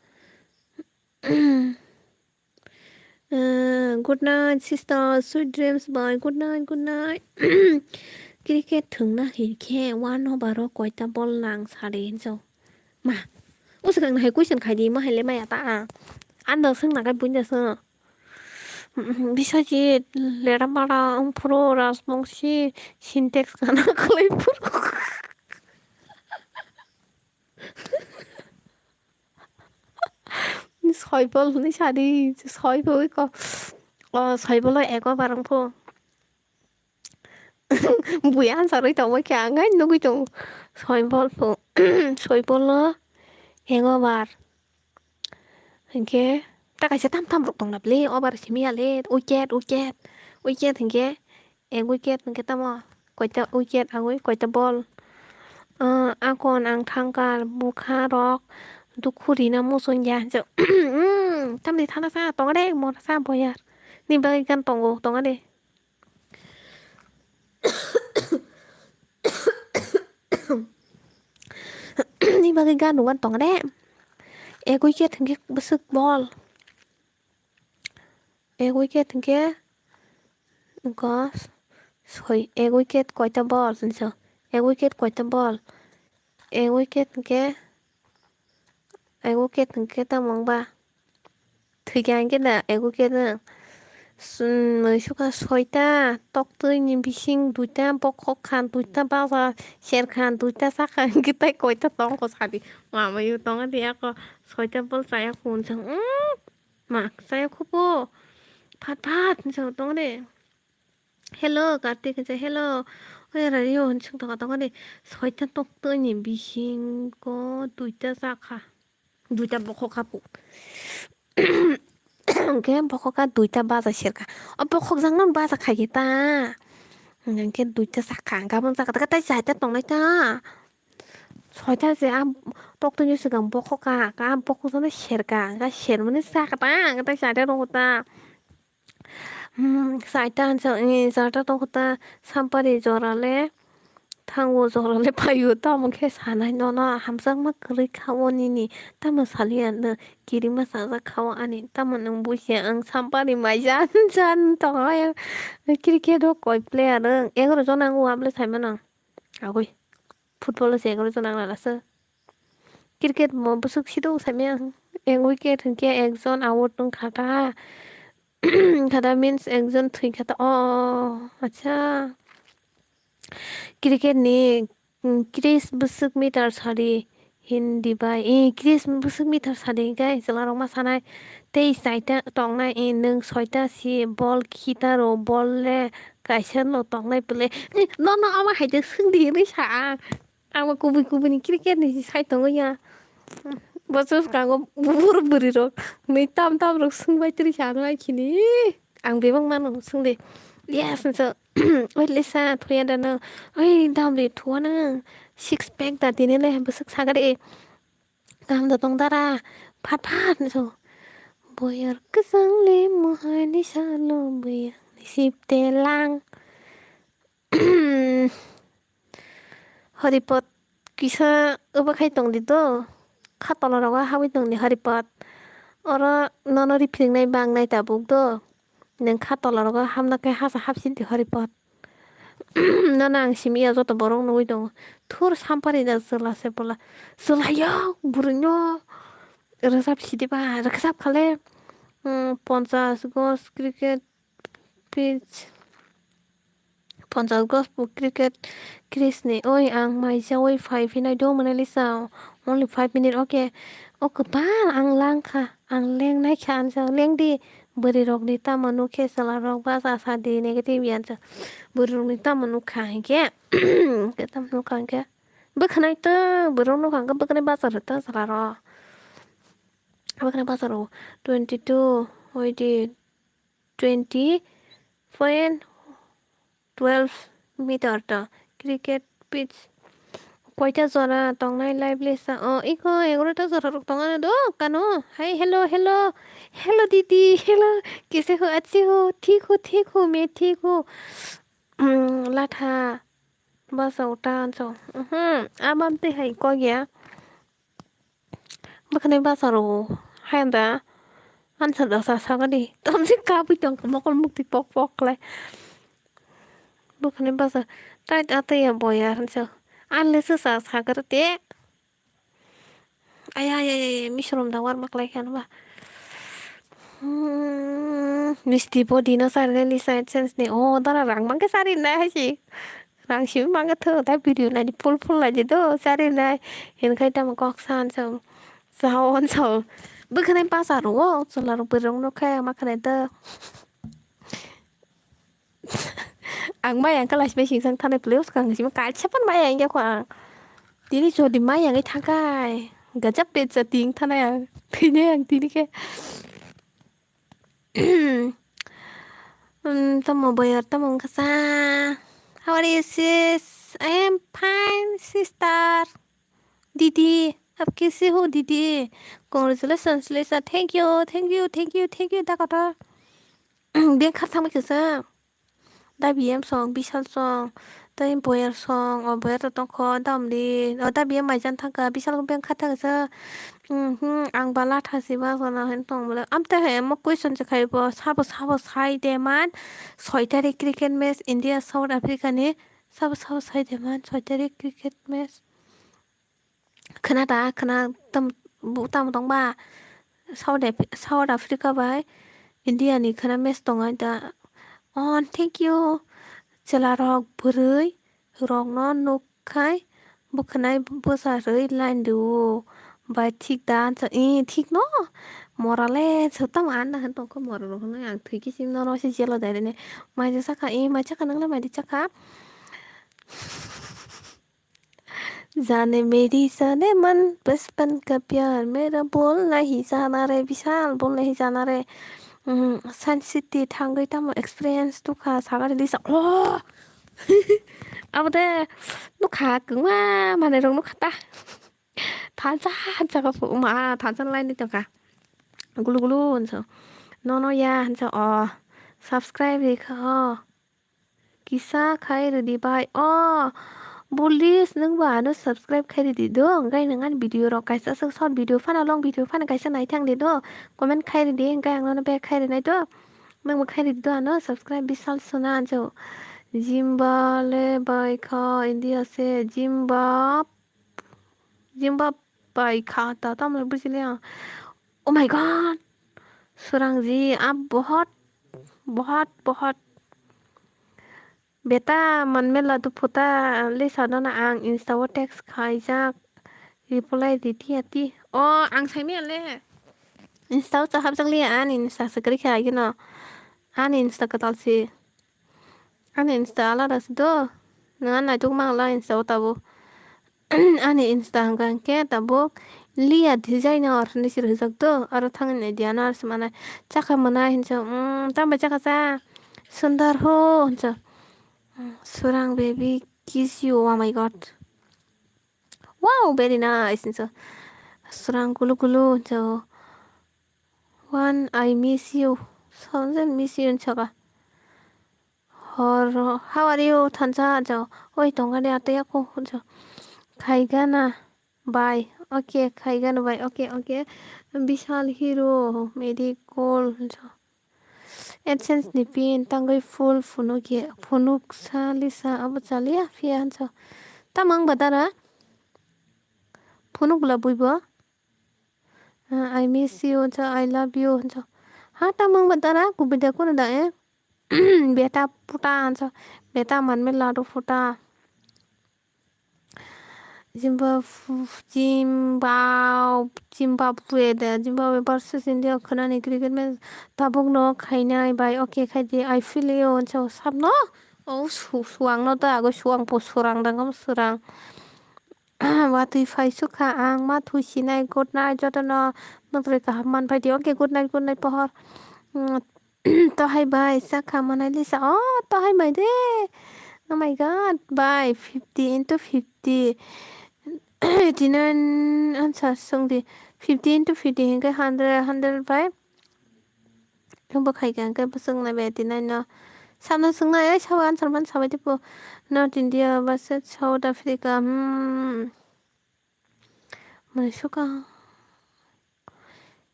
good night sister sweet dreams bye good night cricket thường na hi khe wan ho baro koita bol lang sari so ma usakang na question khai di ma hele ma ya ta ăn được xưng là cái bún giờ xưa 미사지 레라마라 프로 라스몽시 신텍스 가나 클레이 프로 서이벌 니 샤리 서이벌 이거 서이벌로 에고 바랑포 buổi ăn sao đấy tao mới cả ngay nó cái chỗ 서이벌로 에고 bar 이게 ta cái sẽ tam rục tông nạp lê ở bar chimia lê ujet thằng em ujet thằng cái tao mà quay ta ujet ang quay ta ball akon ang thangkar bukha rok dukhuri na mo sonja jo tam di thana sa tong ade mo sa boyar ni ba gan tong tong ade ni ba gan gan tong ade e ujet thằng cái besuk ball e ujet thằng cái có soi e ujet quay ta ball sin so e ujet quay ta ball e ujet thằng cái Ego ket kita mong ba Thigan kita ego kita mới suka soita tok tươi nhìn bising duita bok khan duita baza sher khan duita sakhan kita koita tong ko sadi mama yu tong dia ko soita bol saya kun sang mak saya kupo pat so tong de hello kartik sa hello 왜 라디오 한층 더 가다가 soita tok tươi nhìn bising ko duita sakha duita bok kapu cái bọc cái túi ta ba giờ xịt cả bọc răng nó ba giờ khai ta cái túi ta sạc cả cái bằng sạc cái tay dài ta tông này ta xoay ta sẽ bọc tôi như sự cầm bọc cái bọc nó xịt cả cái xịt nó sạc ta cái tay dài ta đâu ta dài ta giờ ta đâu ta 삼팔이 저랄래 탕고 저럴래 봐요 따면 계산해 너나 함상 막 그리 카원이니 따면 살리안 기리마 사자 카원 아니 따면 응부시 응 삼팔이 마잔 잔 떠야 크리켓도 거의 플레이어는 에그로 전화고 함을 살면은 아고이 풋볼로 에그로 전화 알았어 크리켓 뭐 부숙 시도 살면 앵위게 등게 액션 아웃 가다 가다 means 액션 트윈 가다 아차 cricket ni 30 besuk meter sari Hindi by Chris busuk meter sade gai jelarok ma sanai tei saita tongnai nung soita si ball kita ro ball le kaisa no tongnai pele no ama haide sungdi ri sa ama kubi kubi ni cricket ni sai tongo ya bosos kango bur buri rok nei tam rok sungbai tri sa no ai kini ang bebang mano sungde yes so oi lisa thoya da no oi dam le thuwa na six pack da dine le busuk sagare काम द tong dara phat phat so boyar kesang le mohani salo boyar sip telang haripot kisa uba khai tong di to khatolo rawa hawi tong ni haripot ora nonori phring nai bang nai ta buk to neng khatolo rawa hamna kai hasa hapsin ti haripot nana ang simi azo to borong nui dong thur sampari da zela se bola zela yo burinyo rozap sidiba rozap khale 50 gos cricket pitch 50 gos bu cricket Chris ni oi ang mai ja oi 5 hinai do mana lisa only 5 minutes okay okay pa ang lang kha ang leng nai khan sa leng di bari rok ni ta manu khe sala rok ba sa di negative yan sa bari rok ni ta manu kha ke ke ta manu kha ke bukhnai ta borong no kha bukhnai ba sa ta sala ro bukhnai ba sa ro 22 oi di 20.12 meter ta cricket pitch koita jora tongnai live lesa iko 11টা jora rok tongane do kano hi hello didi hello कैसे हो अच्छे हो ठीक हो मैं ठीक हूँ लाथा बस उठा so amante hai ko gya bakane basaro handa answer da sa sagadi tamsi kapi tong mokol mukti pok pok lai bakane basa tait ate ya boyar so unless sa sagarte ay misrom da war maklai kan ba misti body no sar ni side sense ni dara rang mang ke sari na hai si rang sim mang ke tho ta video na di full la ji do sari na hin khai tam kok san so sao on so bakane basaro so la ro berong no khai makane ta ang mai ang kelas be sing sang thane plus kang sim ka chapan mai ang ja kwa tini so di mai ang ai thakai gajap pe cha ting thane ang thine ang tini ke tamo boyar tamo kasa how are you sis I am fine sister didi आप कैसे हो दीदी congratulations Lisa thank you दा कथा दे खाथां मैखोसा दा BM song बिशाल song दा boyar song boyar to tongkho damli दा BM माइजान थांका बिशाल बें खाथांसा ang bala thasiba gona hen tong bole amta he mo question je khaibo sabo sai de man 6 tarik cricket match India South Africa ni sabo sai de man 6 tarik cricket match khana tam bu tam dong ba South Africa bai India ni khana match tong ai da on thank you chela rok burui rok no nukai bukhnai bosaroi line du bai thik dan sa thik no morale sotam an na to ko mor ro no ang thiki sim no ro si jelo dai ne mai ja saka mai chaka nang la mai di chaka जाने मेरी जाने मन बचपन का प्यार मेरा बोल नहीं जाना रे विशाल बोल नहीं जाना रे साइन्स सिटी थांगै ताम एक्सपीरियंस तुखा सागारि लिसा अब दे नुखा गंवा माने रं नुखाता थाजा 가 마 थाजा लाइन तका गुलु गुलु हुन्छ न या हुन्छ सब्सक्राइब रेखा किसा खाइ रेडी बाय बुलिस नों बानो सब्सक्राइब खाइ रेडी दो गाय नोंगान भिडिअ र काइसा शॉर्ट भिडिअ फाना लंग भिडिअ फाना काइसा नाय थां दे दो कमेन्ट खाइ रेडी गाय आंनो बे खाइ रेनाय दो नों खाइ रेडी दो आनो सब्सक्राइब बिसाल सोना आंजो जिम्बाले बाय खा इंडिया से जिम्बाब बाय खाता था मैं बुझ लिया ओ माय गॉड सुरंग जी आप बहुत बेटा मन में लदु फुता ले सादना आंग इंस्टा वो text खाइजा reply di ang sai me le insta cha hab jangli an insta sakri kha gino an insta ka tal si an insta ala das do na na tuk mang la insta tabo ani insta hanggang ke tabo liya designer ni sir hizak do aro thangin ne diana mana chaka mana hincha tamba chaka sa sundar ho hincha surang baby kiss you oh my god wow very nice hincha surang kulu kulu hincha one I miss you 선생 miss you hincha or how are you 탄자 저 어이 동아리 아떼야고 저 खाएगा बाय okay खाएगा ना बाय okay okay विशाल हिरो मेरी call AdSense निपिन तंगई फुल फुनुक सालिसा अब चलिया फिया छ Tamang बतारा फुनुक लबुइबो I miss you छ I love you छ हाँ तमंग बतारा कुबिदा को ना ए बेटा पुटा छ बेटा मन में लाडो फुटा Zimbabwe versus India खोनानि cricket match tabuk no khainai bai okay khaidi I feel you so sab no oh suang no ta ago suang po surang dangam surang wati fai suka ang ma thu sinai good night jotano nokre ka man pai di okay good night pohor to hai bai sakha manai lisa oh to hai bai de oh my god bye 50 into 50 89 answer sung di 15 to 50 cái 100 phải không bác hay cái sung này về thì này nó sao nó sung này ấy sao ăn sao ăn sao vậy tipo North India versus South Africa मैं शुका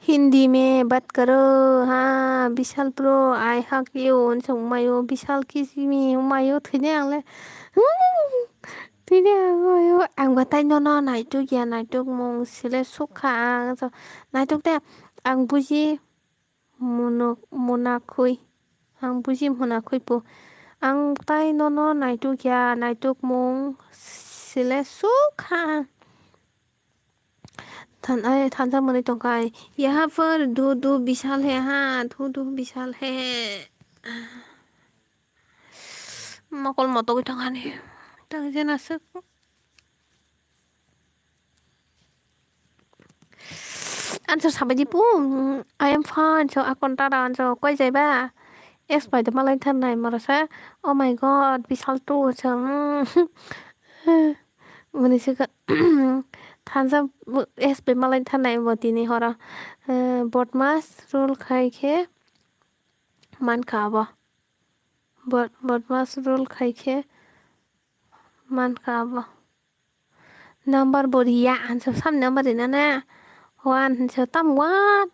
हिंदी में बात करो हाँ विशाल pro I हक you उनसे उमायो विशाल किसी में उमायो थने आले Tidak ayo ang batay no naituk ya naituk mong sila suka so naituk te ang buji munakui ang buji munakui po ang tay no naituk ya naituk mong sila suka थान सा मने तो काय यहाँ पर दो विशाल है हाँ दो विशाल है मकल मतो की ठंगाने तंग जना सक answer sabai po I am fine so akon taran so quay giày ba ex bài tama lại thân này mà sa oh my god विशाल तो chẳng mình sẽ tham gia ex bài mà lại thân này một tí này hора botmas roll khai khe man ka ba botmas roll khai khe man ka ba number body ya answer sam number ini na one so tam what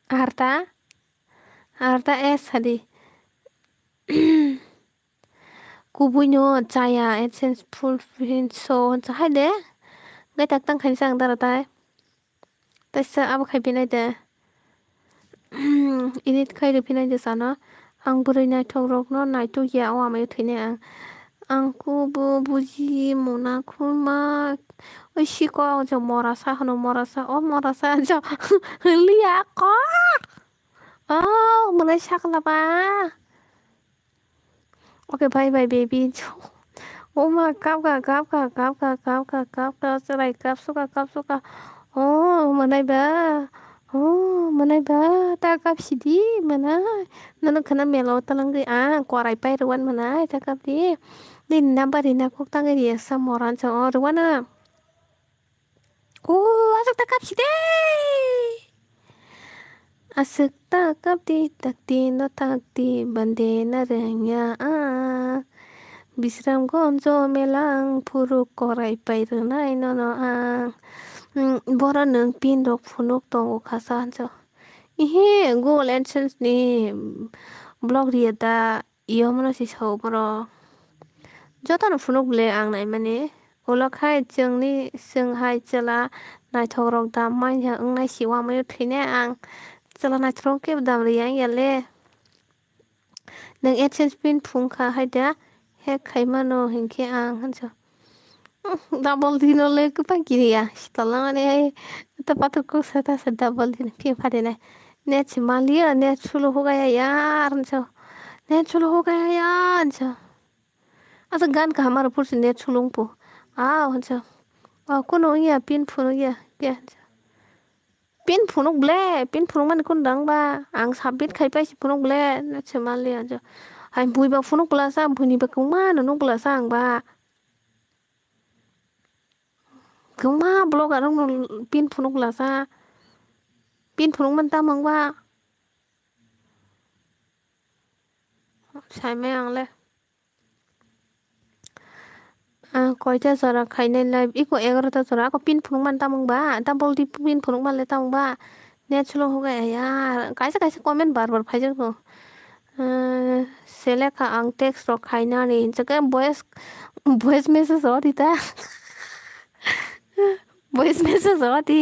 harta es hadi kubuño chaya essence full print so hai de ngay tak tang khain sang dara tai sa ab khai pinai de init khai de pinai de sana ang burai nai thong rok no nai tu ya wa mai thine ang ku bu buji mona khuma oi shiko jo morasa hono morasa jo liya ko oh mulai shakla ba okay bye bye baby oh my gap serai gap suka oh manai ba ta gap sidi manai nana kana melo talang di kwarai pai ruan manai ta gap di din number ina kok tangai dia samoran so ruana oh asuk ta gap sidi asuk ta gap di takti no takti bande na renya Bisram gonjo melang puruk korai pairunai no bora nung pin dok funuk tongo khasan so ihe Google AdSense ni blog riada yomno si so bro jota no funuk le ang nai mane ulakhai jongni songhai chela naithorok da mai ha ngai siwa mai thine ang chela naithorok ke dam riyang yale nang AdSense pin phungkha haida hek khaimano hingke ang hanso Double dinner kepanggil ya setelah ane tepat aku serta double dinner फिर फाटे ना net से मान लिया net slow हो गया यार अच्छा net slow हो गया यार अच्छा अच्छा गान का हमारा पुरुष नेट स्लो पो अच्छा कौन हो गया पिन फोन हो गया क्या पिन फोन ब्ले पिन फोन मान कौन दंग बा आंग साबित खाई पाइस फोन ब्ले नेट से मान लिया अच्छा हाय बुई बा फोन ब्ला सा बुनी बा कुमान नो ब्ला सा आंग बा Kuma blog arong pin phunuk lasa pin phunuk man ta mangwa sai me angle koita sara khaine live iko 11 ta sara ko pin phunuk man ta mangba ta boldi pin phunuk man le ta mangba net slow ho gaya yaar kaisa kaisa comment bar bar phai jang ko seleka ang text ro khaina ni jaka voice message ho dita voice message ho di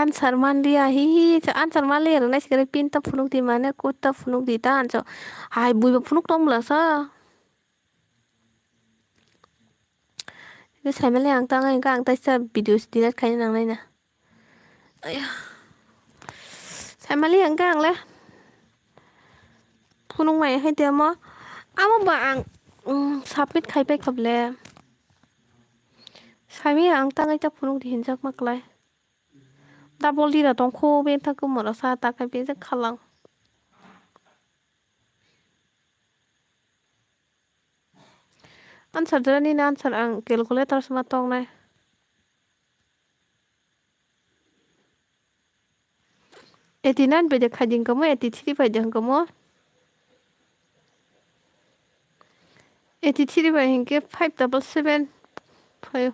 answer man liya hi answer man liya na sikare pin ta phunuk di mane ko ta phunuk di ta answer hai bui ba phunuk tom la sa cái sai mà lại ang tang anh ang ta sa video delete khai nang này nè sai mà lại ang le phunuk mày hay tiêm mà ama ba ang submit khai pe khap le sai mi ang tang ai ta phunuk di hin jak mak lai double di ra tong kho ben ta ko mora sa ta khai pe jak khalang answer jara ni na answer ang calculator sama tong nai 89 pe jak khajing kamu 83 pe jak kamu 83 pe hinke 577 5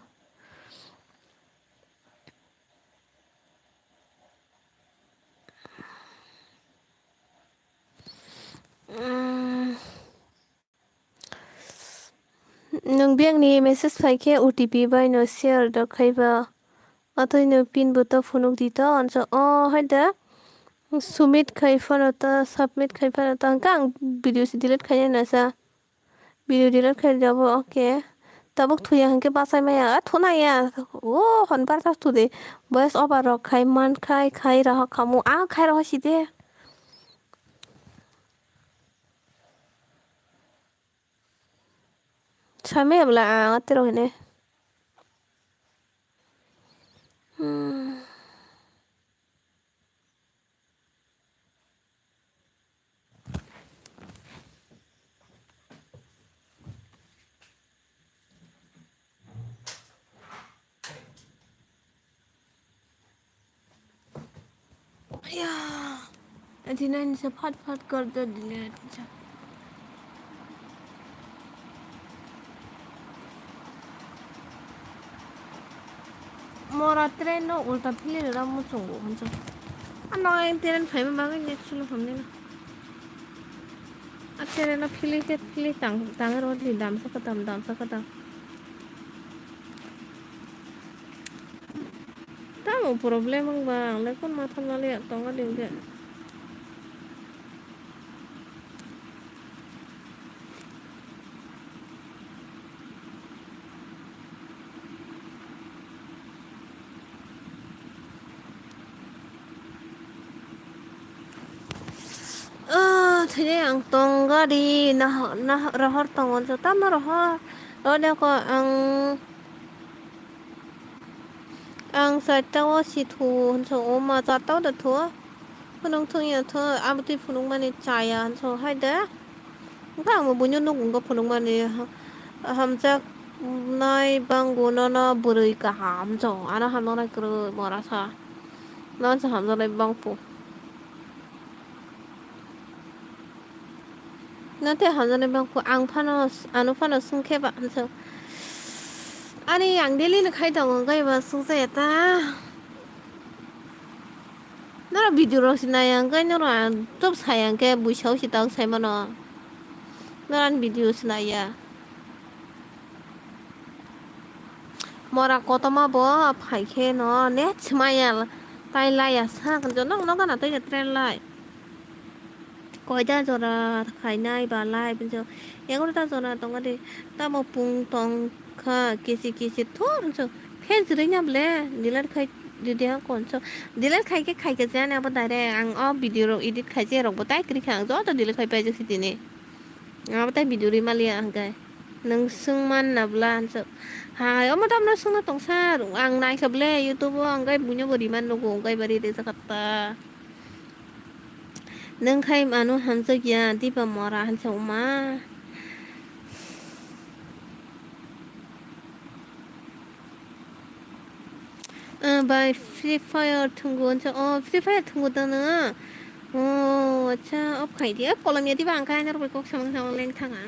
nung biang ni message phai ke OTP bai no share da khaiba atoi no pin bu ta phunuk di ta ansa hai da sumit khai phone ta submit khai phone ta kang video si delete khai na sa video delete khai jabo okay tabuk thuya hanke basai maya thuna ya hon par ta tu de voice over ro khai man khai ra khamu khai ra si de chame bla atero ne या 89 से फट फट कर दो delete मोरा train no ulta phili ra mu chungu hanjo anoi tren phai ma ga net sulu hamne na tren na phili tang ro li dam sa katam ta mo problem ang ba le kon ma tham na le tong ga ding de thế ang tong ga di na rahor tong on ta na rahor lo de ko ang sa ta wo si thu so o ma ta ta da thu phunung thung ya thu amti phunung mani chaya so hai da ga mo bunyo no gung ga phunung mani ham cha nai bang go na burui ka ham cho ana ham na kro mora sa non sa ham na bang pu nanti hanjani bangku ang anu phano sungkhe ba so ani ang deli na khai dong gai ba sungse ta nara video ro sina yang gai nara top sayang ke bu shau si tang sai mano naran video sina ya mora kotama bo phai khe no ne chmaya tai la ya sa kan jo nong nong na tai tren lai koida jora khainai ba lai bin jo yang ta jora tong ga de ta mo pung tong किसी थोर so phase रही बले दिलर खाई जुदि कौन सो दिलर खाई के जाने अब दायरे आं वीडियो एडिट खाई रंग बताई करी खां जो तो दिलर खाई पाई जैसे दिने अब ताई वीडियो री मालिया हंगाय नों सुं मान नबला सो हाय अब मतलब ना सुंग तंग सार आं नाई सबले यूट्यूब अंगाय बुन्यो बरी मान लोगो अंगाय बरी रे सकता नों खाई मानो हमसे क्या दीपा मरा हंसो मा बाय फ्री फायर थुंगो फ्री फायर थुंगो दनो अच्छा अब खाइदिया कलम यादी बांका नर बेको संग लें थाङा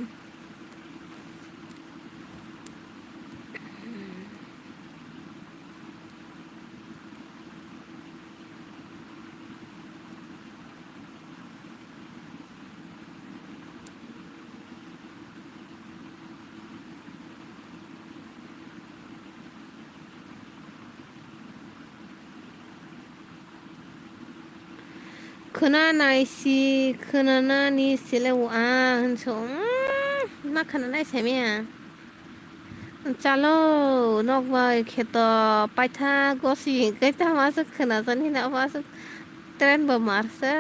खोनानानि सेलेव होनसो मा खोनानाय सेमिया चलो नकबाय खेत पाइथा गसी कैता मासो खोनाजन हिना मासो ट्रेन बा मारसा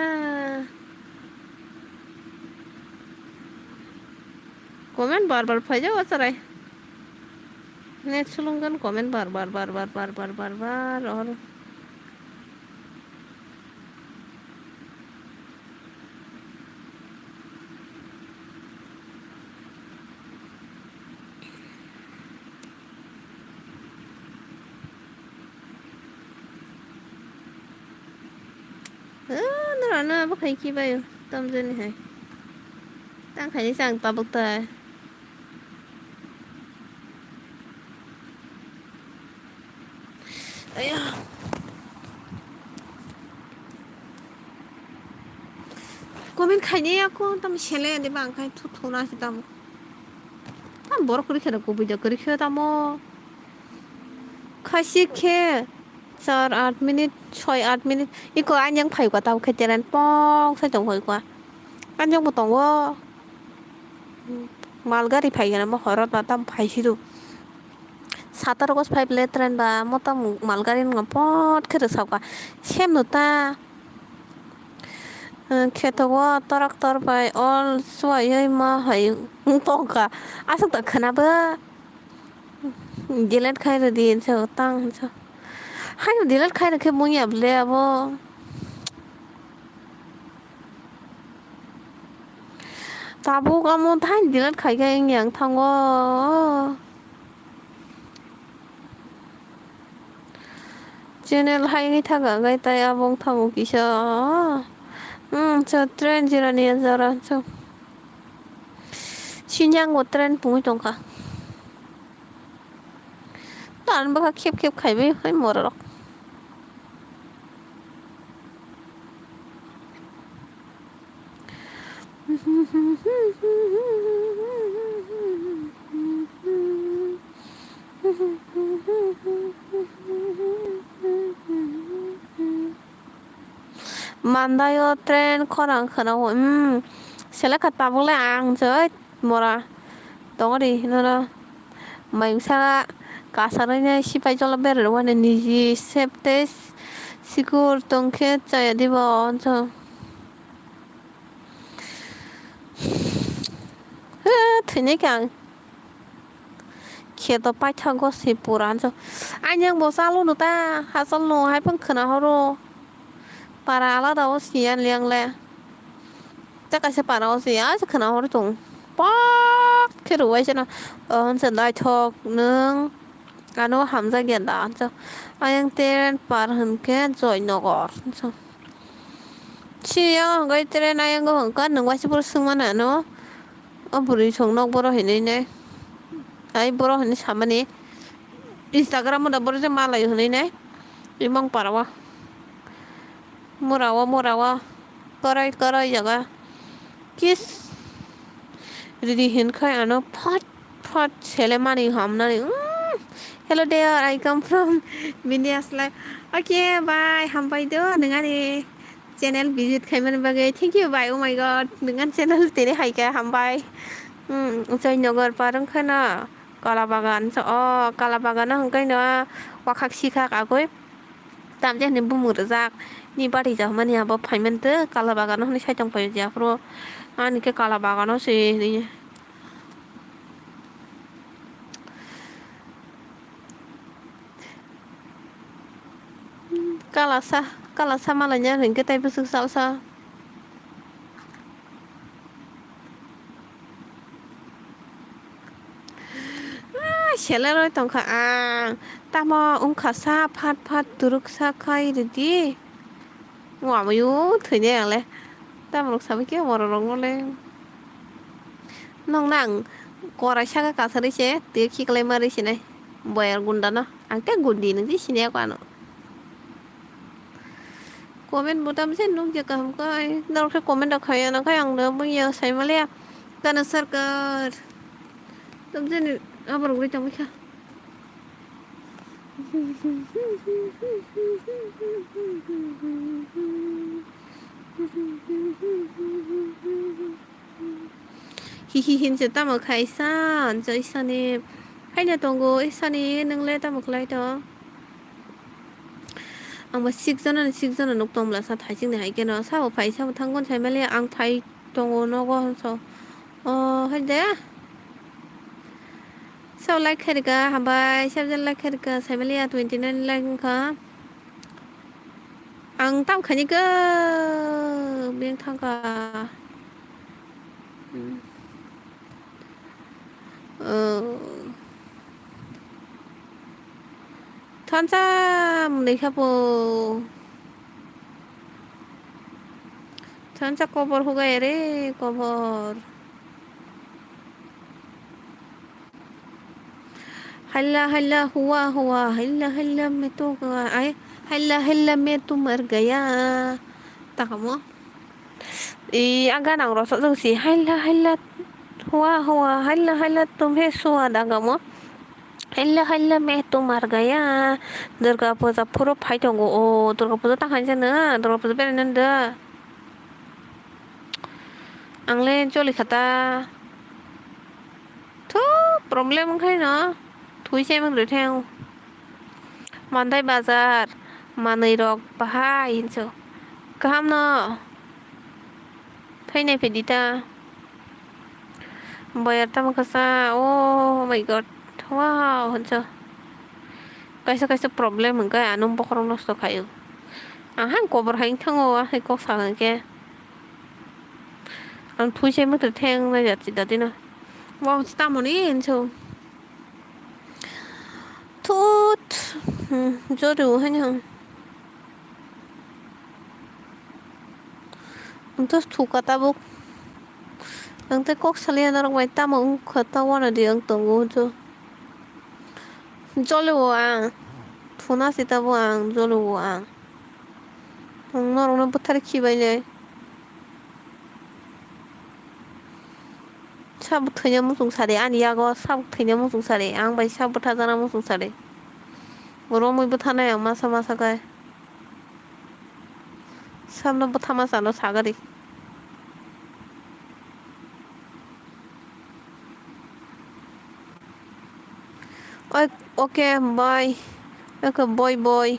कमेन्ट बार फैजो सराय नेट सुलुंगन कमेन्ट बार और nara ba khai ki ba tam jen hai tang khai sang ta buk ta aya comment khai ne ako tam sele de bang khai thu thu na si tam tam bor kuri khera ko bija kuri khera tam खायसे खे 4-8 minute 6-8 minute इको आन्यां फाइगवा ताव खेतेरान पं साइदं हयगवा आन्यां बतंगो मालगारि फाइगोन म हरत बाताम फाइसिरु 7 agos 5 letran ba motam मालगारि न पट खेर सावगा same नुता खेतगो tractor बाय अल सवायै मा हाय तंका आसक त खोनाबो डिलेट खाइरो दिन सो तां सो हाय डिलेट खाइरो के मुया बले अब ताबो गामो थाइन डिलेट खाइगा इंयां थांगो चैनल हाय थागा गाय ताय आबं थांगो किसा 저 트렌 지라니 자라 저 신양고 트렌 붕이 동가 안 바가 캡캡 खाइबे है मररक 만다요 트렌 커랑 커나고 셀레카타 볼래 앙저 뭐라 덩어리 너라 마임사 가사르냐 시바이 졸라베르 와네 니지 셉테스 시kur tongke chaya dibo 저 थैनायखां खेतो पाइथांगो सिपुरान 저 안녕 뭐 살로노 ता 하살노 하이펑 खोनाहरो para alada osian liangle takase para osia खोनाहरो दं पाक खेरवाय जना ओनसन लाइथक नों गानो हामजा गेदा 저 आयं तेरन पार हनके जय नगर 저 सिया गय तेरन आयं गो हंका नंवासिपुर सुंमाना न बुरै संनक बर' हैनायने आइ बर' हैनाय सामाने इंस्टाग्राम दा बर' जे मालाय हैनायने इमं पारावा मोरावा कराय जागा किस रिदि हिनखाय आनो फट सेलेमानि हामनानै hello there I come from India's life okay bye हामबाय दो नोंगानि चैनल विजिट खायमोन बागै thank you bye oh my god नोंगान चैनल तेरे हायगा हामबाय Jaynagar पारंखाना Kala bagan so kala bagana hangkaino wakak sikak agoi tamje ni bumur jak ni bari jak mani abo phaimante kala bagano ni saitong pai japro ani ke kala bagano se ni kalasa malanya hingke tai busuk salsa seleroi tongkha tamo ungkha sa phat phat turuk sa khai redi ngamayu thine ale tamrok sabai ke borok ngole nong nang korai saka kasari se te khiklai mari sinai boyar gunda no angke gundi nang sini aku ano komen butam sen nung je kaham kai dor ke komen da khaya na khai ang no buya sai malia kana sarkar tam sen abar guri tam kha hihihin se tamo khai san jo isani haina tongo isani nangle tamo khlai to angba sikjana nok tongla sa thaising ne haike no sabo phai sabo thangon sai malia ang thai tongo no go so haide sau like kharika hambai sabjan like kharika sai malia 29 like ka ang tam khani ga beng thangka Thansa nekhapo thansa cover हो गए रे cover हल्ला हल्ला हुआ हल्ला हल्ला मैं तो आए हल्ला हल्ला मैं तो मर गया takamo ang rasa jong si halla halla हुआ हल्ला हल्ला तुम्हें सुआ दागamo halla halla मैं तो मर गया दुर्गा पूजा पुरो फाइट दंगो दुर्गा पूजा थांखानोसैनो दुर्गा पूजा बेरायनो होनदो आंलाय जलि खाता थु प्रब्लेम ओंखायनो थुइसै मोनग्रो थां मान्दाय बाजार मानै रक बाहाय हिनसो गाहाम न फैनाय फैदिता bayar tama kasa oh my god wow hanso kaisa problem engka anum pokrong nosto kayu hang kober haing thango hai kok sa ke ang thui mo to theng na ja chi dadina wow stamoni hanso tut jodu hanyang untuk thukata buk ang te kok salia na rong mai tama ung khata wana di ang tongo jo jole wo ang thuna sita bo ang jole wo ang norong na buthar khibai le sab thanya musung sare ani yago sab thanya musung sare ang bai sab butha jana musung sare boromoi buthana yang masa kai sabna buthama sano sagari okay bye okay boy bye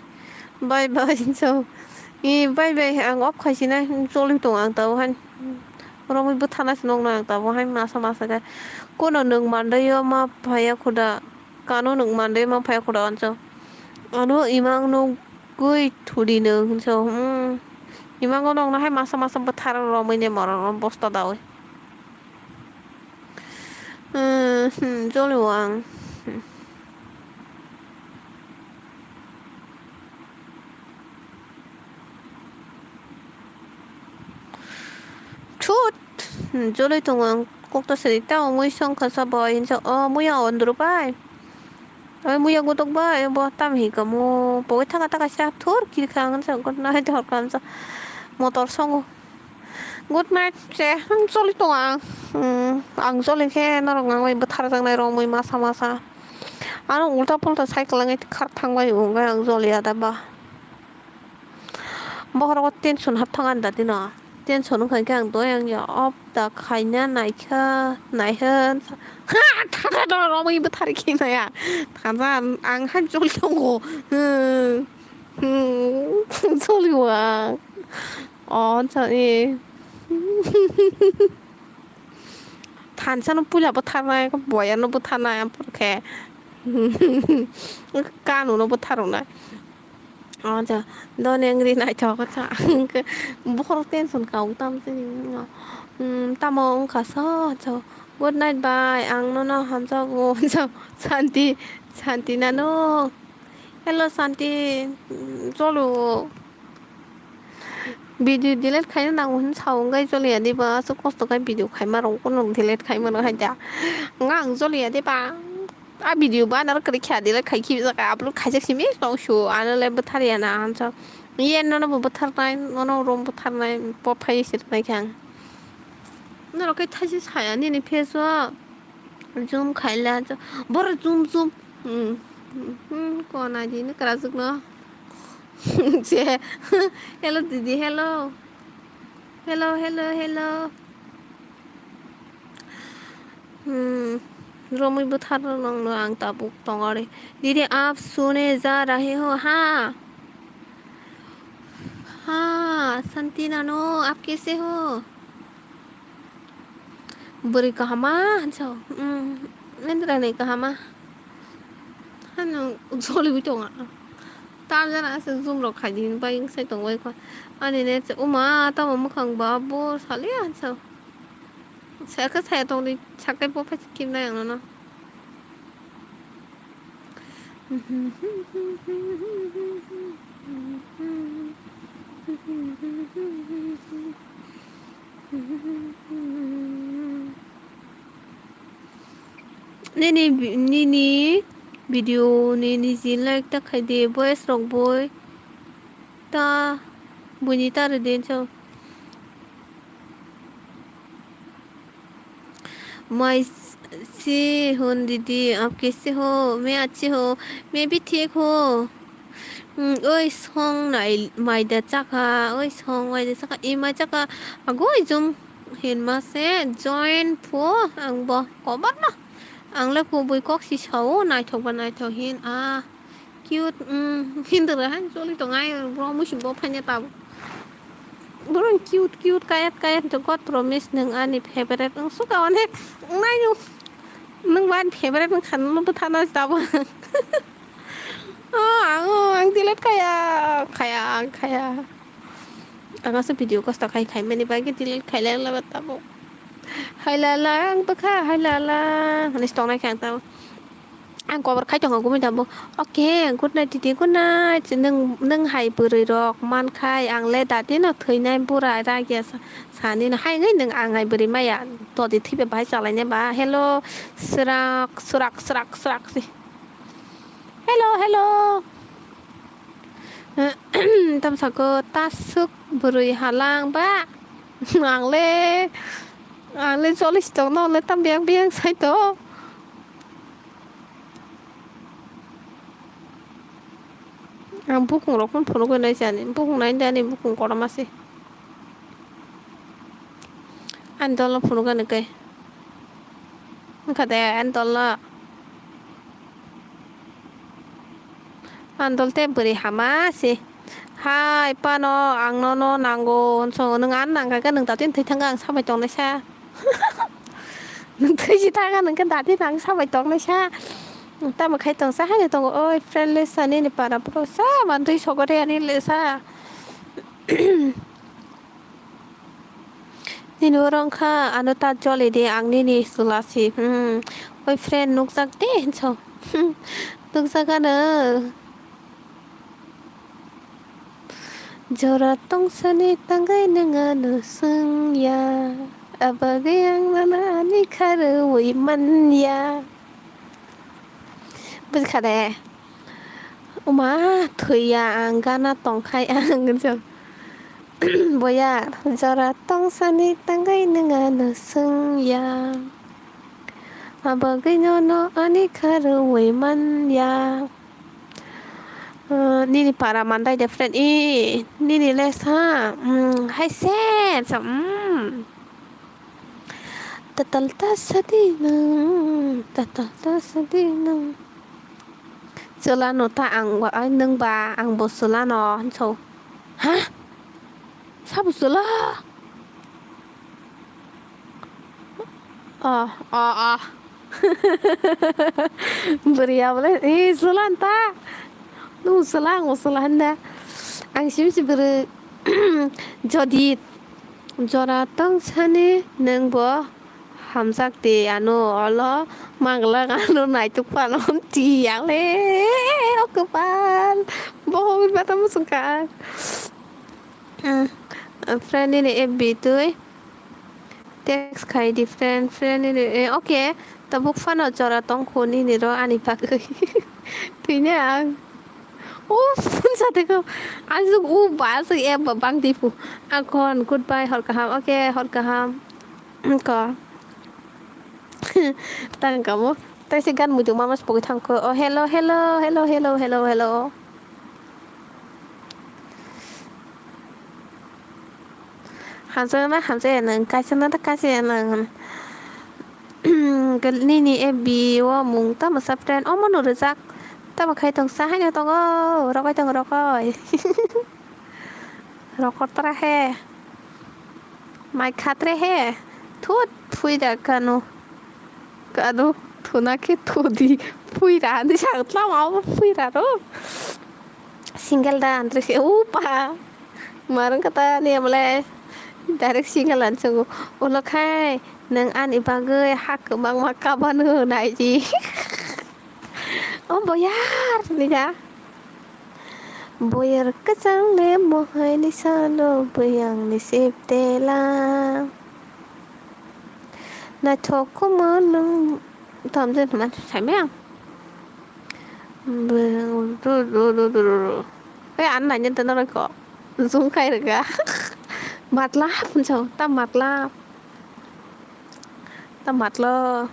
so bye ang off khaisina joli tong ang tau han romoi buthana sinong na ang tau hai masa kai kono nung mandayo ma phaya khuda kano nung mandayo ma phaya khuda anso ano imang no gui thudi nung so imang nong na hai masa buthara romoi ne moro bosta dawe joli wang Chut joloi tongang kokta serita moi song khasa boy hinso muya ondro bai muya gotok bai bo tam hi kamu poi taka sa thor ki khangan sa got na thor kan sa motor song good night se joloi tongang ang joloi khe narong ngai buthar jang nai rong moi masa ano ulta pulta cycle ngai khar thangbai ungai ang joloi ada ba bohor tension hap thangan da dina tension होखायनो आं दहाय आंनिया अब दाखायनो नायहोन हा थाजा रावैबो थारिखि नाया थाजा आंहा जल दङ जलिवा 어쩌니 단차는 뿌려 못하나 뭐야는 못하나 porque 까누는 못하나 아자 너네 ngri lại cho có chả cái bố không tên sồn cầu tâm gì nhở ta mong cả sao cho good night bye ang nó ham cho go cho Santi Santi nano hello Santi solo video delete khai nó hun sau cái cho liền đi ba số cost cái video khai mà rong con rong delete khai mà nó hay chả ngang cho liền đi ba à video ba nó cái khai delete khai khi ra upload khai chắc xí tao show anh lấy bớt thari à anh cho yên nó bớt thar này nó rong bớt thar này pop hay xịt này kang nó cái thay sai anh đi phía sau zoom khai là cho bớt zoom zoom còn ai đi nữa cái gì nữa chị hello didi hello hello hello hello रोमी बुथार नंग आंग Tabuk तंगारे दीदी आप सुने जा रहे हो हाँ हाँ संती नानो आप कैसे हो बुरी कहा माँ जाओ इंद्रा ने कहा माँ हाँ जोली भी तोंगा ताम जना से जूम रखा दिन बाइंग से तोंगा एक 아니 내 엄마 또 뭐 먹은 뭐 살이야 저 제가 새 돈이 작게 뽑혀 시킨다 양로나 니니 비디오 니니 진라이크 딱 하이데 보이스 록 보이 ता बुनी तार देन छो मैं से हूँ दीदी आप कैसे हो मैं अच्छी हो मैं भी ठीक हो ओइ सong नाइ माइदा चाका ओइ सong माइदा चाका इमा चाका आगो इजुम हिनमा से join फो आंबो कबार ना आंला फो बुई कॉक सी छाओ नाइथो हिन आ cute hinter han soli to ngai ro mu shimbo phanya tab buron cute kayat to got promise nang ani favorite ang su kawan he nai nu nang ban favorite nang khan lu thana tab ang dilet kaya ang sa video ko sta khai mani bagi dilet khai la tab hai la ang pa kha hai la ni stong nai khang tab anh có bật khách trong của mình đọc ok good night thì good night nâng hay bự rồi đọc man khai anh lên đặt đến là thời nay bù ra kia sản nên là hai người nâng anh hay bự rồi mày à tôi thì thích bài trả lại nha bà hello srak gì hello tâm sao cơ ta sức bự rồi hà lang ba anh lên số lịch trong nó lên tâm biếng sai to ang bukung rok pun phono gonai jani bukung nai dani bukung kora masi andol phono gane kai khade andol te buri hamasi hai pano ang no nango so nang an nang ka nang ta tin thai thang ang sa bai tong na sa nang thai ji ta nang ka da tin nang sa bai tong na sa ta mà khai tông sa hai tông ơi friendly sa ni para pro sa man tui sogore ani le sa ni norong kha anu ta jole de angni ni sulasi oi friend nuk sak de cho tuk sa ka na jora tong sa ni tangai nanga no sung ya abagayang nana ni kharu wi man ya bây giờ đây mà thời anh gana tông khai anh cái chứ bây giờ giờ là tông san đi tăng cái nâng nó sưng ya mà bờ cái nó anh đi khá rồi quỷ man ya Nini para mandai de friend nini lesa hai sen so tatal tasadina tatal tasadina Solano ta ang wa ai nang ba ang bo solano so ha sabu sola oh Beriya boleh solan ta nu solang solanda ang simsi ber jodi jora tang sane nang bo hamsak te ano olo mangla ano nai tuk panom ti yang le okupan bohong bata musuka friend ini betul text kai different friend ini okay tabuk fano jora tong khoni ni ro ani pak tuinya ang phun sa te ko azuk ba su e bang ti pu akon goodbye hot kaham okay hot kaham ko tang kamu tay si gan mu tu mama spoke thang ko oh hello hamse nang kasi na ta kasi nang cái nini em bị wa mùng ta mà sắp trên ôm nó được rắc ta mà khai thằng sai nha tao ơ rồi cái thằng rồi coi rồi có tra he mai khát re he thốt phui đã canu thu na cái thu đi phui ra đi sao tao mau phui ra đó single da andre se upa marang kata ni amle direct single langsung ulo khai nang an ibagai hak bang makaban nai ji oh boyar ni ja boyar kacang le mo hai ni salo boyang ni septela na thok ko mo nang tam je man sai me cái anh này nhân tên nó có dung khai được cả mặt láp sao ta mặt lo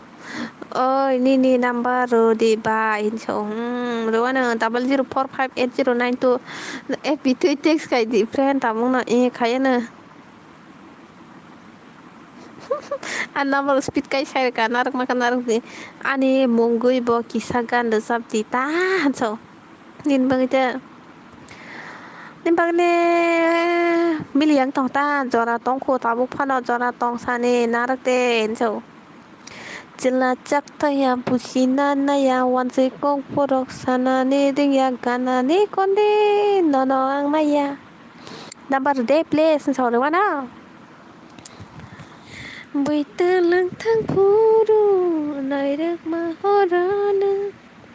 ơi nini number rồi đi ba in so rồi anh 00458092 fb2 text cái different tamong na khai na anh number speed cái sai ka narak makan narak di ani mongoi bo kisagan de sabti ta so nin bang ite nin bang ne miliang tong ta jora tong ko tabuk phana jora tong sane narak te so Jela chak taya pusina na ya wanse kong porok sana ne ding ya gana ne konde no ang maya number day place so de wana bui tư lưng thang puru nai rek ma horana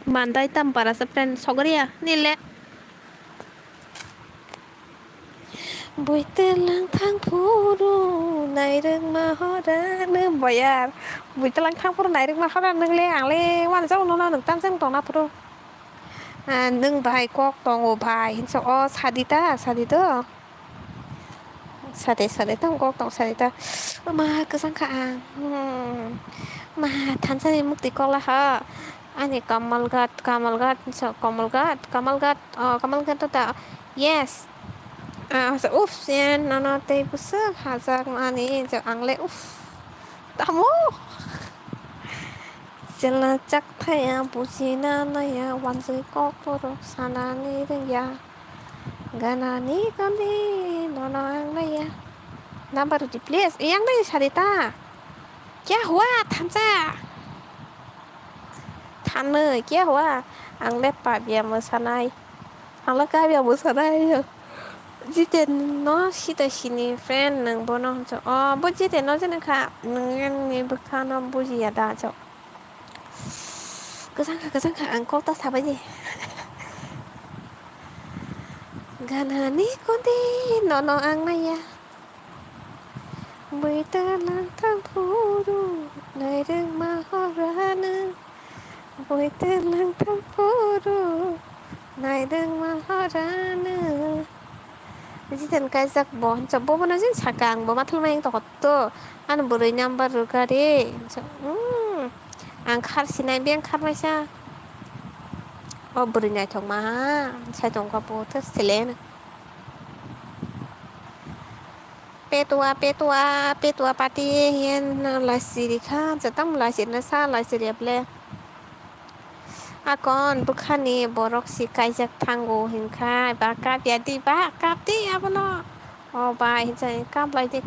mandai tam para sapren sogria nile bui tư lưng thang puru nai rek ma horana boyar bui tư lưng thang puru nai rek ma horana le ang le wan sao no nang tam sang tong na puru nung bai kok tong o bai so o sadita sade tong kok tong sadita mà cứ sang khang mà than sa mukti kok la ha ani kamalgat so kamalgat ta yes so sen no te pusa hazak ani so angle tamo Jela chak thaya pusina na ya wanse kok poro sana ni ya gana ni kandi no ang na ya number di place yang dai sarita क्या हुआ थांजा थानो क्या हुआ आंले पाबिया मोसानाय आंला गाबिया मोसानाय जिते न सिदा सिनि फ्रेन्ड नों बनो जो बो जिते न जेनखा नोंनि बखान बुजिया दा जो गोजांखा आं कलता साबाय दे गानानि कोदे न आं नाया Bui ta lang thang puru nai reng ma horana Bui ta lang thang puru nai reng ma horana Jadi ten kaisak bon coba mana sih sakang bo matul main tokot to an buri number rugari ang khar sinai biang khar maisa Beri nyai thong ma sai thong ka po thất selen pe tua pati hian la siri kha chatam la sir na sa la sir ple akon bukhani borok si kaijak thango hingkha ba kap yadi ba kap ti abono ba hinchai kap lai de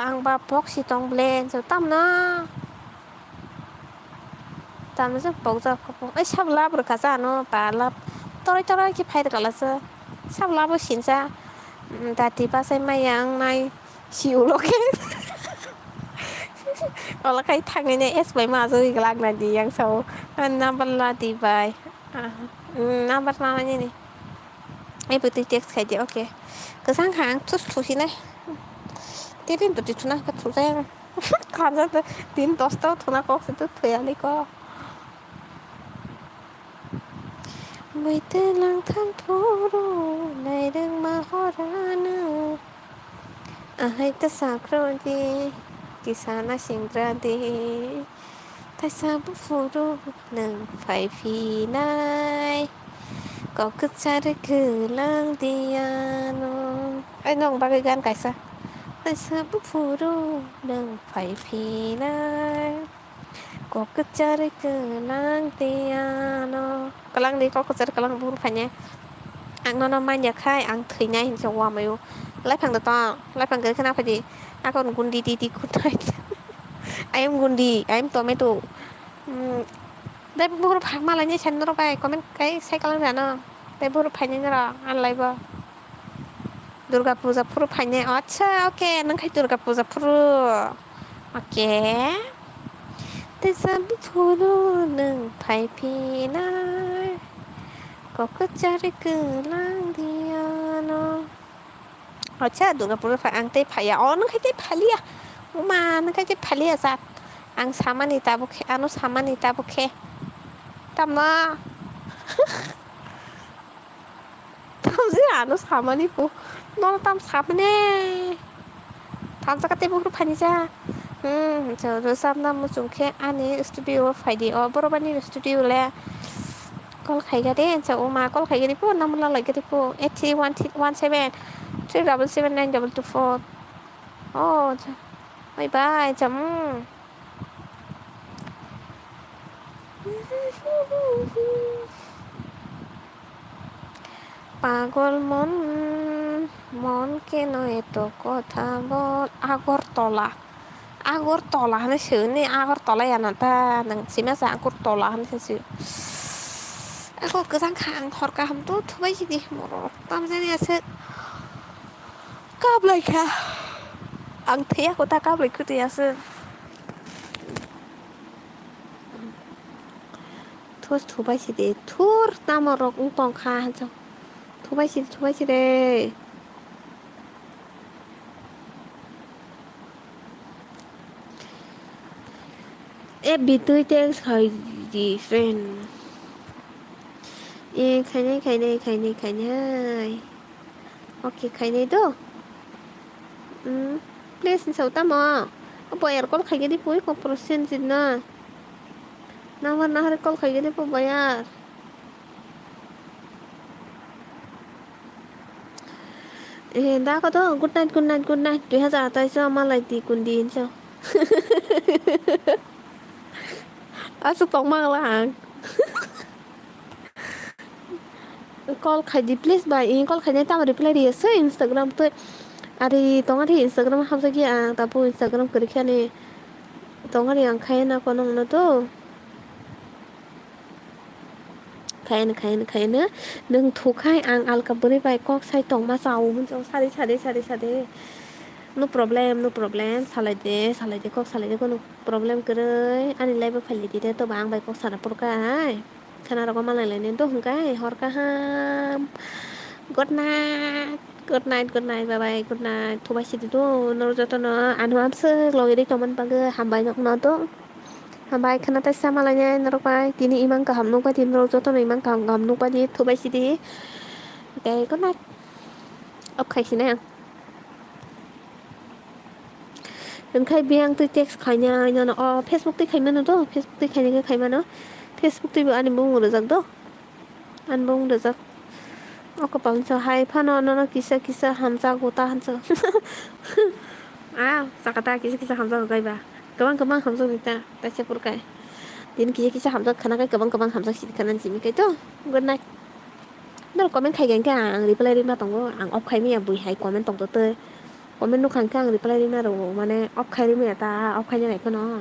angba pok si tong blen so tam na tam sa pok za pok ai sab lab ra kaza no pa lab torai ki phai da la sa sab lab sin sa tati pa sai mayang nai siu lo ke ola kai thang ne es bai ma zo ig lag na di yang so na balla ti bai na bat ma ni ai bu ti text khai di okay ka sang hang tu hi ne tirin tu ti tuna ka tu sa kan za tin tosta tuna ko se tu thya ni ko mai te lang thang phố ro này đang ma ho ra na hai ta sa kro di kisana singkrati ta sa bu fu ro nang phai phi nai có cứ cha đấy cứ lang diano ai nong ba cái gan cái sa ta sa bu fu ro nang phai phi nai có cứ cha đấy cứ lang diano kalang di có cứ kalang bun phanya ang no man ya khai ang thei nhai hin chawa mayu lai phang da ta lai phang ke khana phadi akon gundi di kun thai I am gundi I am tomatoได้บุรุษพักมาแล้วเนี่ยฉันรู้ไปก็มันใกล้ใช้กำลังเนาะได้บุรุษพันเนี่ยหรออะไรบ่ดุร์กาปูจะพูดพันเนี่ยอ๋อใช่โอเคนั่งใครดุร์กาปูจะพูดโอเคแต่สามีทูดูหนึ่งไผ่พีน่าก็กระจายกือล่างเดียวเนาะอ๋อใช่ดุร์กาปูจะพันอังเตะไผ่อ๋อนั่งใครเตะไผ่เลียมานั่งใครเตะไผ่เลียสัตว์อังสามันิตาบุเคอนุสามันิตาบุเคทำมาทำสิอ่ะนุสามันิปูน้องทำสามแน่ทำสักเต็มบุกพันนี่จ้าเจอรู้ซ้ำน้ำมันจุงแค่อันนี้สตูดิโอไฟดีอ๋อบริบานี่สตูดิโอแล้วก็ใครก็ได้จะโอมาก็ใครก็ได้พูดน้ำมันละเลยก็ได้พูด8117 3779224โอ้จ้าบายบายจ้าপাগল মনকে নয় তো কথা বল Agartala hani sini Agartala ya nata nang sima sa Agartala hani sini aku kesang khang thor ka ham tu thubai chi di moro tam jani ase kap lai kha ang thia ko ta kap lai ku ti ase thur thubai chi di thur tamorok ung tong kha han cho thubai chi de e bitui te khai di friend e khai nei okay khai nei do please sau ta mo bayar kol khai di pui ko persen jinna nawar nahar kol khai di po bayar da ko to good night 2028 malai ti kundin cho asuk tong mang la hang call khai di please by in call khai ta reply di se Instagram to ari tong ari Instagram ham sa ki ta pu Instagram kari khane tong ari ang khai na ko nong na to khai na nung thu khai ang al ka bari bai kok sai tong ma sau mun cho sade no problem salai de kok salai de ko no problem kare ani lai ba phali di de to bang bai kok sana por ka ai khana ro ko ma lai nen to hung kai hor ka ham good night bye bye good night thu bai si to no jo to no anu am se loi de to man pa ge ham bai nok no to ham bai khana ta sama la nya no pai tini imang ka ham no pa tin ro jo to no imang ka ham no pa di thu bai si di okay good night okay si na Khai biang tôi text khai nya nó Facebook tôi khai mà nó đó Facebook tôi khai cái khai mà nó Facebook tôi bị anh bung được đó anh bung được cái bằng cho hai pha nó kisa kisa hamza gota hamza sakata kisa kisa hamza cái ba kebang hamza kita baca purkai din kisa kisa hamza khana cái kebang hamza sih khana sih cái to good night nó comment khai cái ang reply đi mà tong go ang off khai mi bui hai comment tong to comment lúc khang khang reply đi mà rồi mà nè off khai đi mà ta off khai như này có nó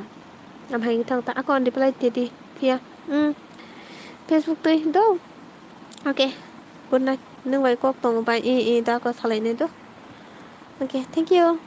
làm hay thằng ta còn reply đi kia Facebook tôi đâu ok good night nâng vậy có tông bài ta có salary này đó ok thank you